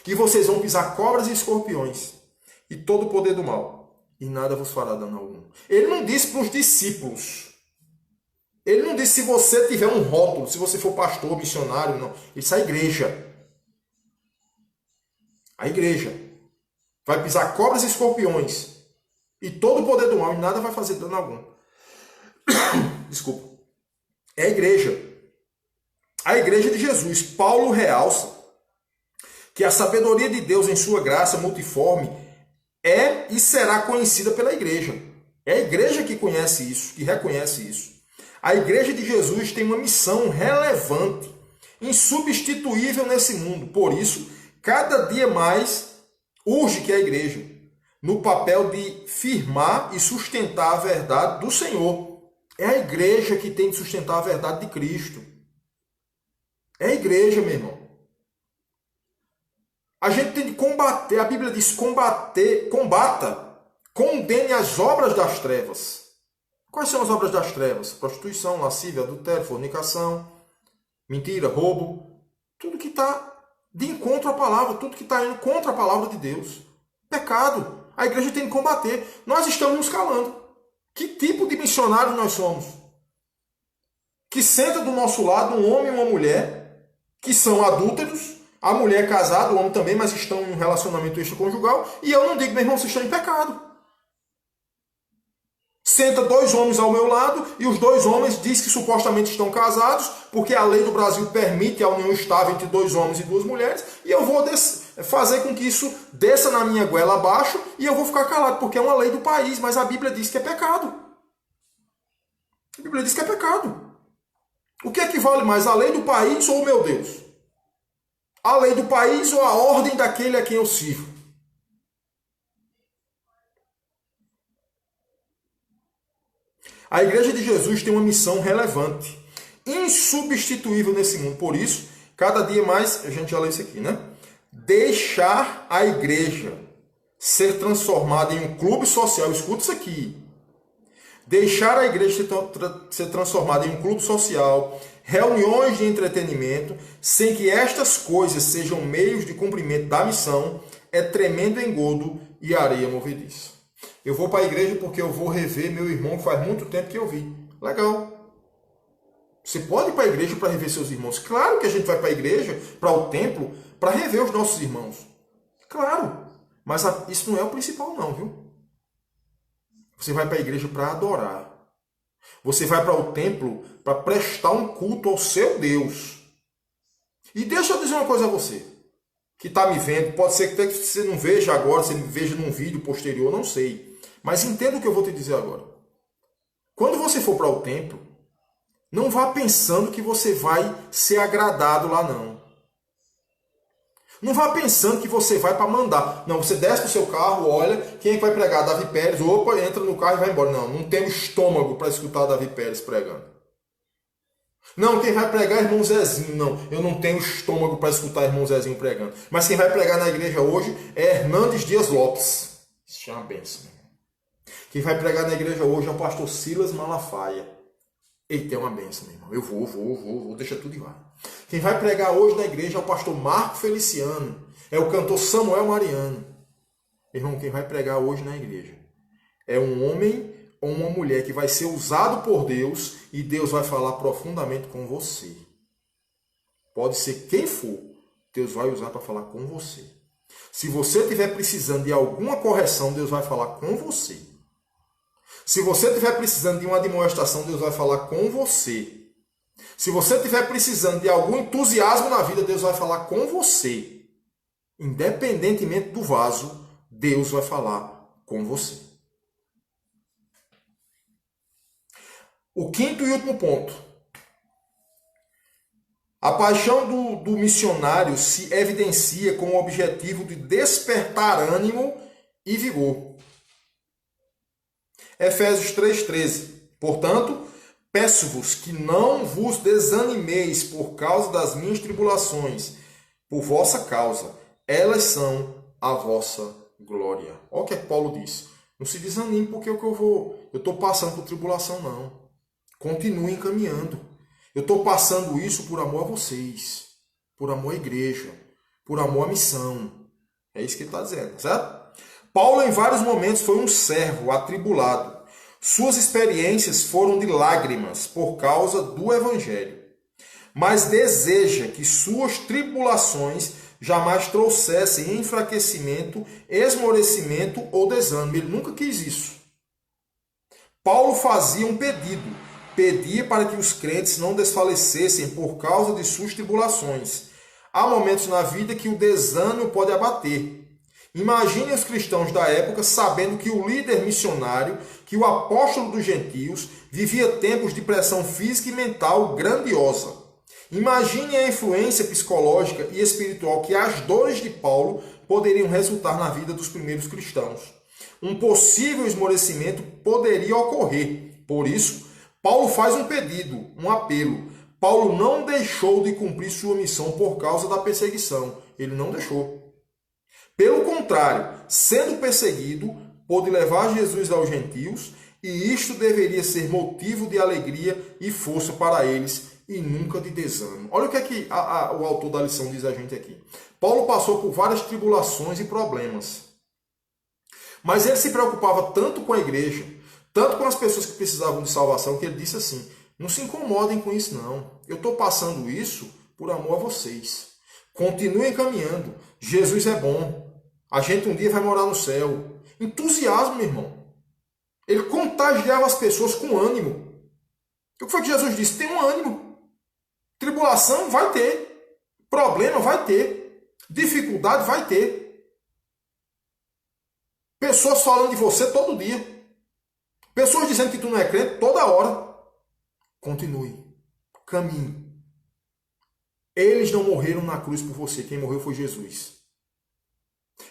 [SPEAKER 1] E vocês vão pisar cobras e escorpiões e todo o poder do mal, e nada vos fará dano algum. Ele não disse para os discípulos. Ele não disse se você tiver um rótulo, se você for pastor, missionário, não. Ele disse a igreja. A igreja vai pisar cobras e escorpiões e todo o poder do mal, e nada vai fazer dano algum. Desculpa. É a igreja. A igreja de Jesus. Paulo realça que a sabedoria de Deus em sua graça multiforme é e será conhecida pela igreja. É a igreja que conhece isso, que reconhece isso. A igreja de Jesus tem uma missão relevante, insubstituível nesse mundo. Por isso, cada dia mais urge que a igreja, no papel de firmar e sustentar a verdade do Senhor. É a igreja que tem de sustentar a verdade de Cristo. É a igreja, meu irmão. A gente tem de combater, a Bíblia diz combata, condene as obras das trevas. Quais são as obras das trevas? Prostituição, lascívia, adultério, fornicação, mentira, roubo. Tudo que está de encontro à palavra, tudo que está indo contra a palavra de Deus. Pecado. A igreja tem de combater. Nós estamos nos calando. Que tipo de missionário nós somos? Que senta do nosso lado um homem e uma mulher que são adúlteros, a mulher é casada, o homem também, mas estão em um relacionamento extraconjugal, e eu não digo, meu irmão, vocês estão em pecado. Senta dois homens ao meu lado e os dois homens dizem que supostamente estão casados, porque a lei do Brasil permite a união estável entre dois homens e duas mulheres, e eu vou fazer com que isso desça na minha goela abaixo e eu vou ficar calado, porque é uma lei do país, mas a Bíblia diz que é pecado. A Bíblia diz que é pecado. O que é que vale mais, a lei do país ou o meu Deus? A lei do país ou a ordem daquele a quem eu sirvo? A igreja de Jesus tem uma missão relevante, insubstituível nesse mundo. Por isso, cada dia mais, a gente já leu isso aqui, né? Deixar a igreja ser transformada em um clube social. Escuta isso aqui. Deixar a igreja ser transformada em um clube social, reuniões de entretenimento, sem que estas coisas sejam meios de cumprimento da missão, é tremendo engodo e areia movediça. Eu vou para a igreja porque eu vou rever meu irmão que faz muito tempo que eu vi. Legal. Você pode ir para a igreja para rever seus irmãos. Claro que a gente vai para a igreja, para o templo, para rever os nossos irmãos. Claro. Mas isso não é o principal não, viu? Você vai para a igreja para adorar. Você vai para o templo para prestar um culto ao seu Deus. E deixa eu dizer uma coisa a você, que está me vendo. Pode ser que até que você não veja agora, você me veja num vídeo posterior, não sei. Mas entenda o que eu vou te dizer agora. Quando você for para o templo, não vá pensando que você vai ser agradado lá, não. Não vá pensando que você vai para mandar. Não, você desce do seu carro, olha, quem é que vai pregar? Davi Pérez. Opa, entra no carro e vai embora. Não, não temos estômago para escutar Davi Pérez pregando. Não, quem vai pregar é irmão Zezinho. Não, eu não tenho estômago para escutar irmão Zezinho pregando. Mas quem vai pregar na igreja hoje é Hernandes Dias Lopes. Isso é uma bênção. Quem vai pregar na igreja hoje é o pastor Silas Malafaia. Eita, é uma bênção, meu irmão. Eu vou, deixa tudo e vai. Quem vai pregar hoje na igreja é o pastor Marco Feliciano. É o cantor Samuel Mariano. Meu irmão, quem vai pregar hoje na igreja é um homem ou uma mulher que vai ser usado por Deus e Deus vai falar profundamente com você. Pode ser quem for, Deus vai usar para falar com você. Se você estiver precisando de alguma correção, Deus vai falar com você. Se você estiver precisando de uma admoestação, Deus vai falar com você. Se você estiver precisando de algum entusiasmo na vida, Deus vai falar com você. Independentemente do vaso, Deus vai falar com você. O quinto e último ponto. A paixão do missionário se evidencia com o objetivo de despertar ânimo e vigor. Efésios 3,13. Portanto, peço-vos que não vos desanimeis por causa das minhas tribulações, por vossa causa. Elas são a vossa glória. Olha o que é que Paulo diz. Não se desanime porque eu estou passando por tribulação, não. Continuem caminhando. Eu estou passando isso por amor a vocês, por amor à igreja, por amor à missão. É isso que ele está dizendo, certo? Paulo, em vários momentos, foi um servo atribulado. Suas experiências foram de lágrimas por causa do Evangelho. Mas deseja que suas tribulações jamais trouxessem enfraquecimento, esmorecimento ou desânimo. Ele nunca quis isso. Paulo fazia um pedido. Pedia para que os crentes não desfalecessem por causa de suas tribulações. Há momentos na vida que o desânimo pode abater. Imagine os cristãos da época sabendo que o líder missionário, que o apóstolo dos gentios, vivia tempos de pressão física e mental grandiosa. Imagine a influência psicológica e espiritual que as dores de Paulo poderiam resultar na vida dos primeiros cristãos. Um possível esmorecimento poderia ocorrer. Por isso, Paulo faz um pedido, um apelo. Paulo não deixou de cumprir sua missão por causa da perseguição. Ele não deixou. Pelo contrário, sendo perseguido, pôde levar Jesus aos gentios, e isto deveria ser motivo de alegria e força para eles, e nunca de desânimo. Olha o que é que o autor da lição diz a gente aqui. Paulo passou por várias tribulações e problemas. Mas ele se preocupava tanto com a igreja, tanto com as pessoas que precisavam de salvação, que ele disse assim, não se incomodem com isso não. Eu estou passando isso por amor a vocês. Continuem caminhando. Jesus é bom. A gente um dia vai morar no céu. Entusiasmo, meu irmão. Ele contagiava as pessoas com ânimo. O que foi que Jesus disse? Tenham ânimo. Tribulação vai ter. Problema vai ter. Dificuldade vai ter. Pessoas falando de você todo dia. Pessoas dizendo que tu não é crente toda hora. Continue. Caminhe. Eles não morreram na cruz por você. Quem morreu foi Jesus.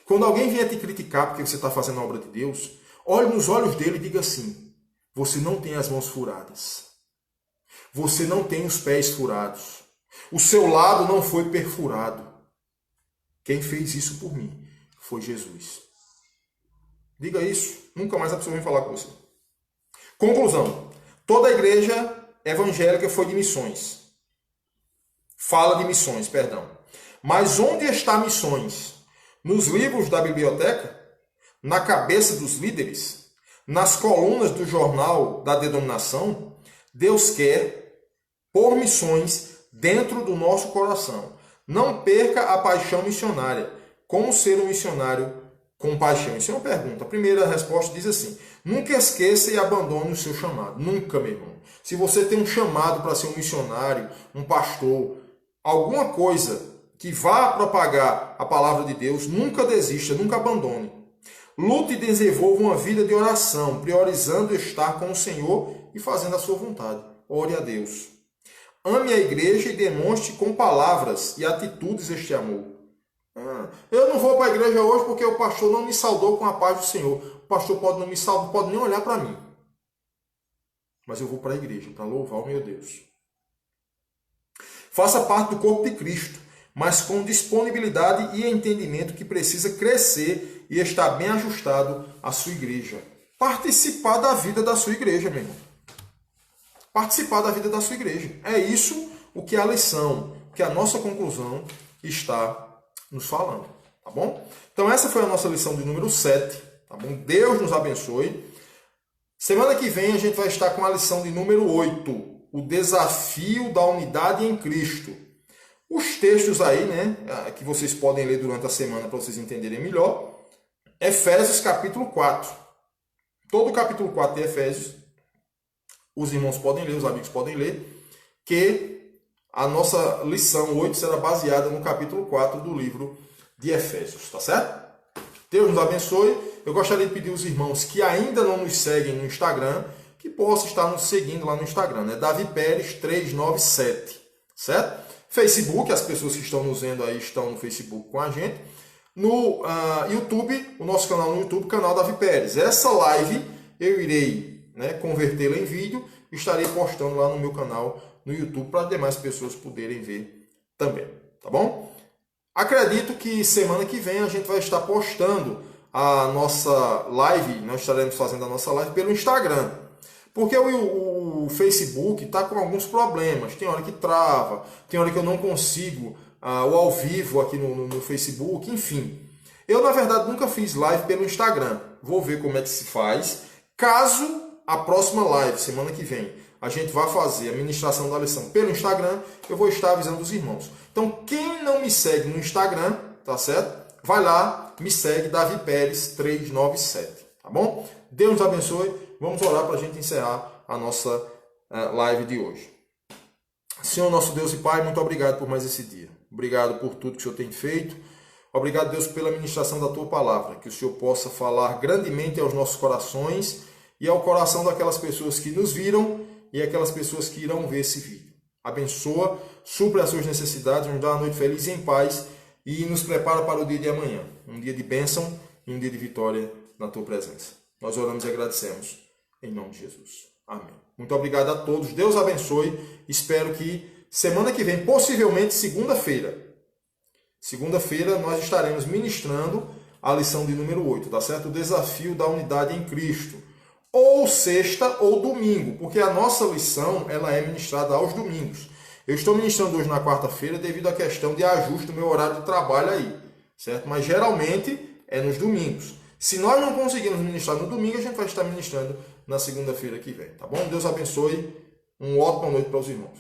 [SPEAKER 1] Quando alguém vier te criticar porque você está fazendo a obra de Deus, olhe nos olhos dele e diga assim, Você não tem as mãos furadas. Você não tem os pés furados. O seu lado não foi perfurado. Quem fez isso por mim foi Jesus. Diga isso, nunca mais a pessoa vem falar com você. Conclusão. Toda a igreja evangélica foi de missões. Fala de missões, perdão. Mas onde está missões? Nos livros da biblioteca? Na cabeça dos líderes? Nas colunas do jornal da denominação? Deus quer pôr missões dentro do nosso coração. Não perca a paixão missionária. Como ser um missionário com paixão? Isso é uma pergunta. A primeira resposta diz assim: nunca esqueça e abandone o seu chamado. Nunca, meu irmão. Se você tem um chamado para ser um missionário, um pastor, alguma coisa que vá propagar a palavra de Deus, nunca desista, nunca abandone. Lute e desenvolva uma vida de oração, priorizando estar com o Senhor e fazendo a sua vontade. Ore a Deus. Ame a igreja e demonstre com palavras e atitudes este amor. Eu não vou para a igreja hoje porque o pastor não me saudou com a paz do Senhor. O pastor pode não me saudar, pode nem olhar para mim. Mas eu vou para a igreja para louvar o meu Deus. Faça parte do corpo de Cristo, mas com disponibilidade e entendimento que precisa crescer e estar bem ajustado à sua igreja. Participar da vida da sua igreja, meu irmão. Participar da vida da sua igreja. É isso o que a lição, que a nossa conclusão está nos falando, tá bom? Então essa foi a nossa lição de número 7, tá bom? Deus nos abençoe. Semana que vem a gente vai estar com a lição de número 8, o desafio da unidade em Cristo. Os textos aí, né, que vocês podem ler durante a semana para vocês entenderem melhor. Efésios capítulo 4. Todo o capítulo 4 de Efésios, os irmãos podem ler, os amigos podem ler, que a nossa lição 8 será baseada no capítulo 4 do livro de Efésios, tá certo? Deus nos abençoe. Eu gostaria de pedir aos irmãos que ainda não nos seguem no Instagram, que possam estar nos seguindo lá no Instagram, né? Davi Pérez 397, certo? Facebook, as pessoas que estão nos vendo aí estão no Facebook com a gente. No YouTube, o nosso canal no YouTube, canal Davi Pérez. Essa live eu irei, né, convertê-la em vídeo e estarei postando lá no meu canal no YouTube para as demais pessoas poderem ver também, tá bom? Acredito que semana que vem a gente vai estar postando a nossa live, nós estaremos fazendo a nossa live pelo Instagram, porque o Facebook está com alguns problemas, tem hora que trava, tem hora que eu não consigo o ao vivo aqui no Facebook, enfim. Eu, na verdade, nunca fiz live pelo Instagram, vou ver como é que se faz. Caso a próxima live, semana que vem, a gente vai fazer a ministração da lição pelo Instagram, eu vou estar avisando os irmãos. Então, quem não me segue no Instagram, tá certo? Vai lá, me segue, Davi Pérez 397, tá bom? Deus nos abençoe. Vamos orar para a gente encerrar a nossa live de hoje. Senhor, nosso Deus e Pai, muito obrigado por mais esse dia. Obrigado por tudo que o Senhor tem feito. Obrigado, Deus, pela ministração da Tua Palavra. Que o Senhor possa falar grandemente aos nossos corações e ao coração daquelas pessoas que nos viram e aquelas pessoas que irão ver esse vídeo. Abençoa, supre as suas necessidades, nos dá uma noite feliz e em paz e nos prepara para o dia de amanhã. Um dia de bênção e um dia de vitória na Tua presença. Nós oramos e agradecemos em nome de Jesus. Amém. Muito obrigado a todos. Deus abençoe. Espero que semana que vem, possivelmente segunda-feira, nós estaremos ministrando a lição de número 8, tá certo? O desafio da unidade em Cristo. Ou sexta ou domingo, porque a nossa lição ela é ministrada aos domingos. Eu estou ministrando hoje na quarta-feira devido à questão de ajuste do meu horário de trabalho aí, certo? Mas geralmente é nos domingos. Se nós não conseguirmos ministrar no domingo, a gente vai estar ministrando na segunda-feira que vem, tá bom? Deus abençoe. Uma ótima noite para os irmãos.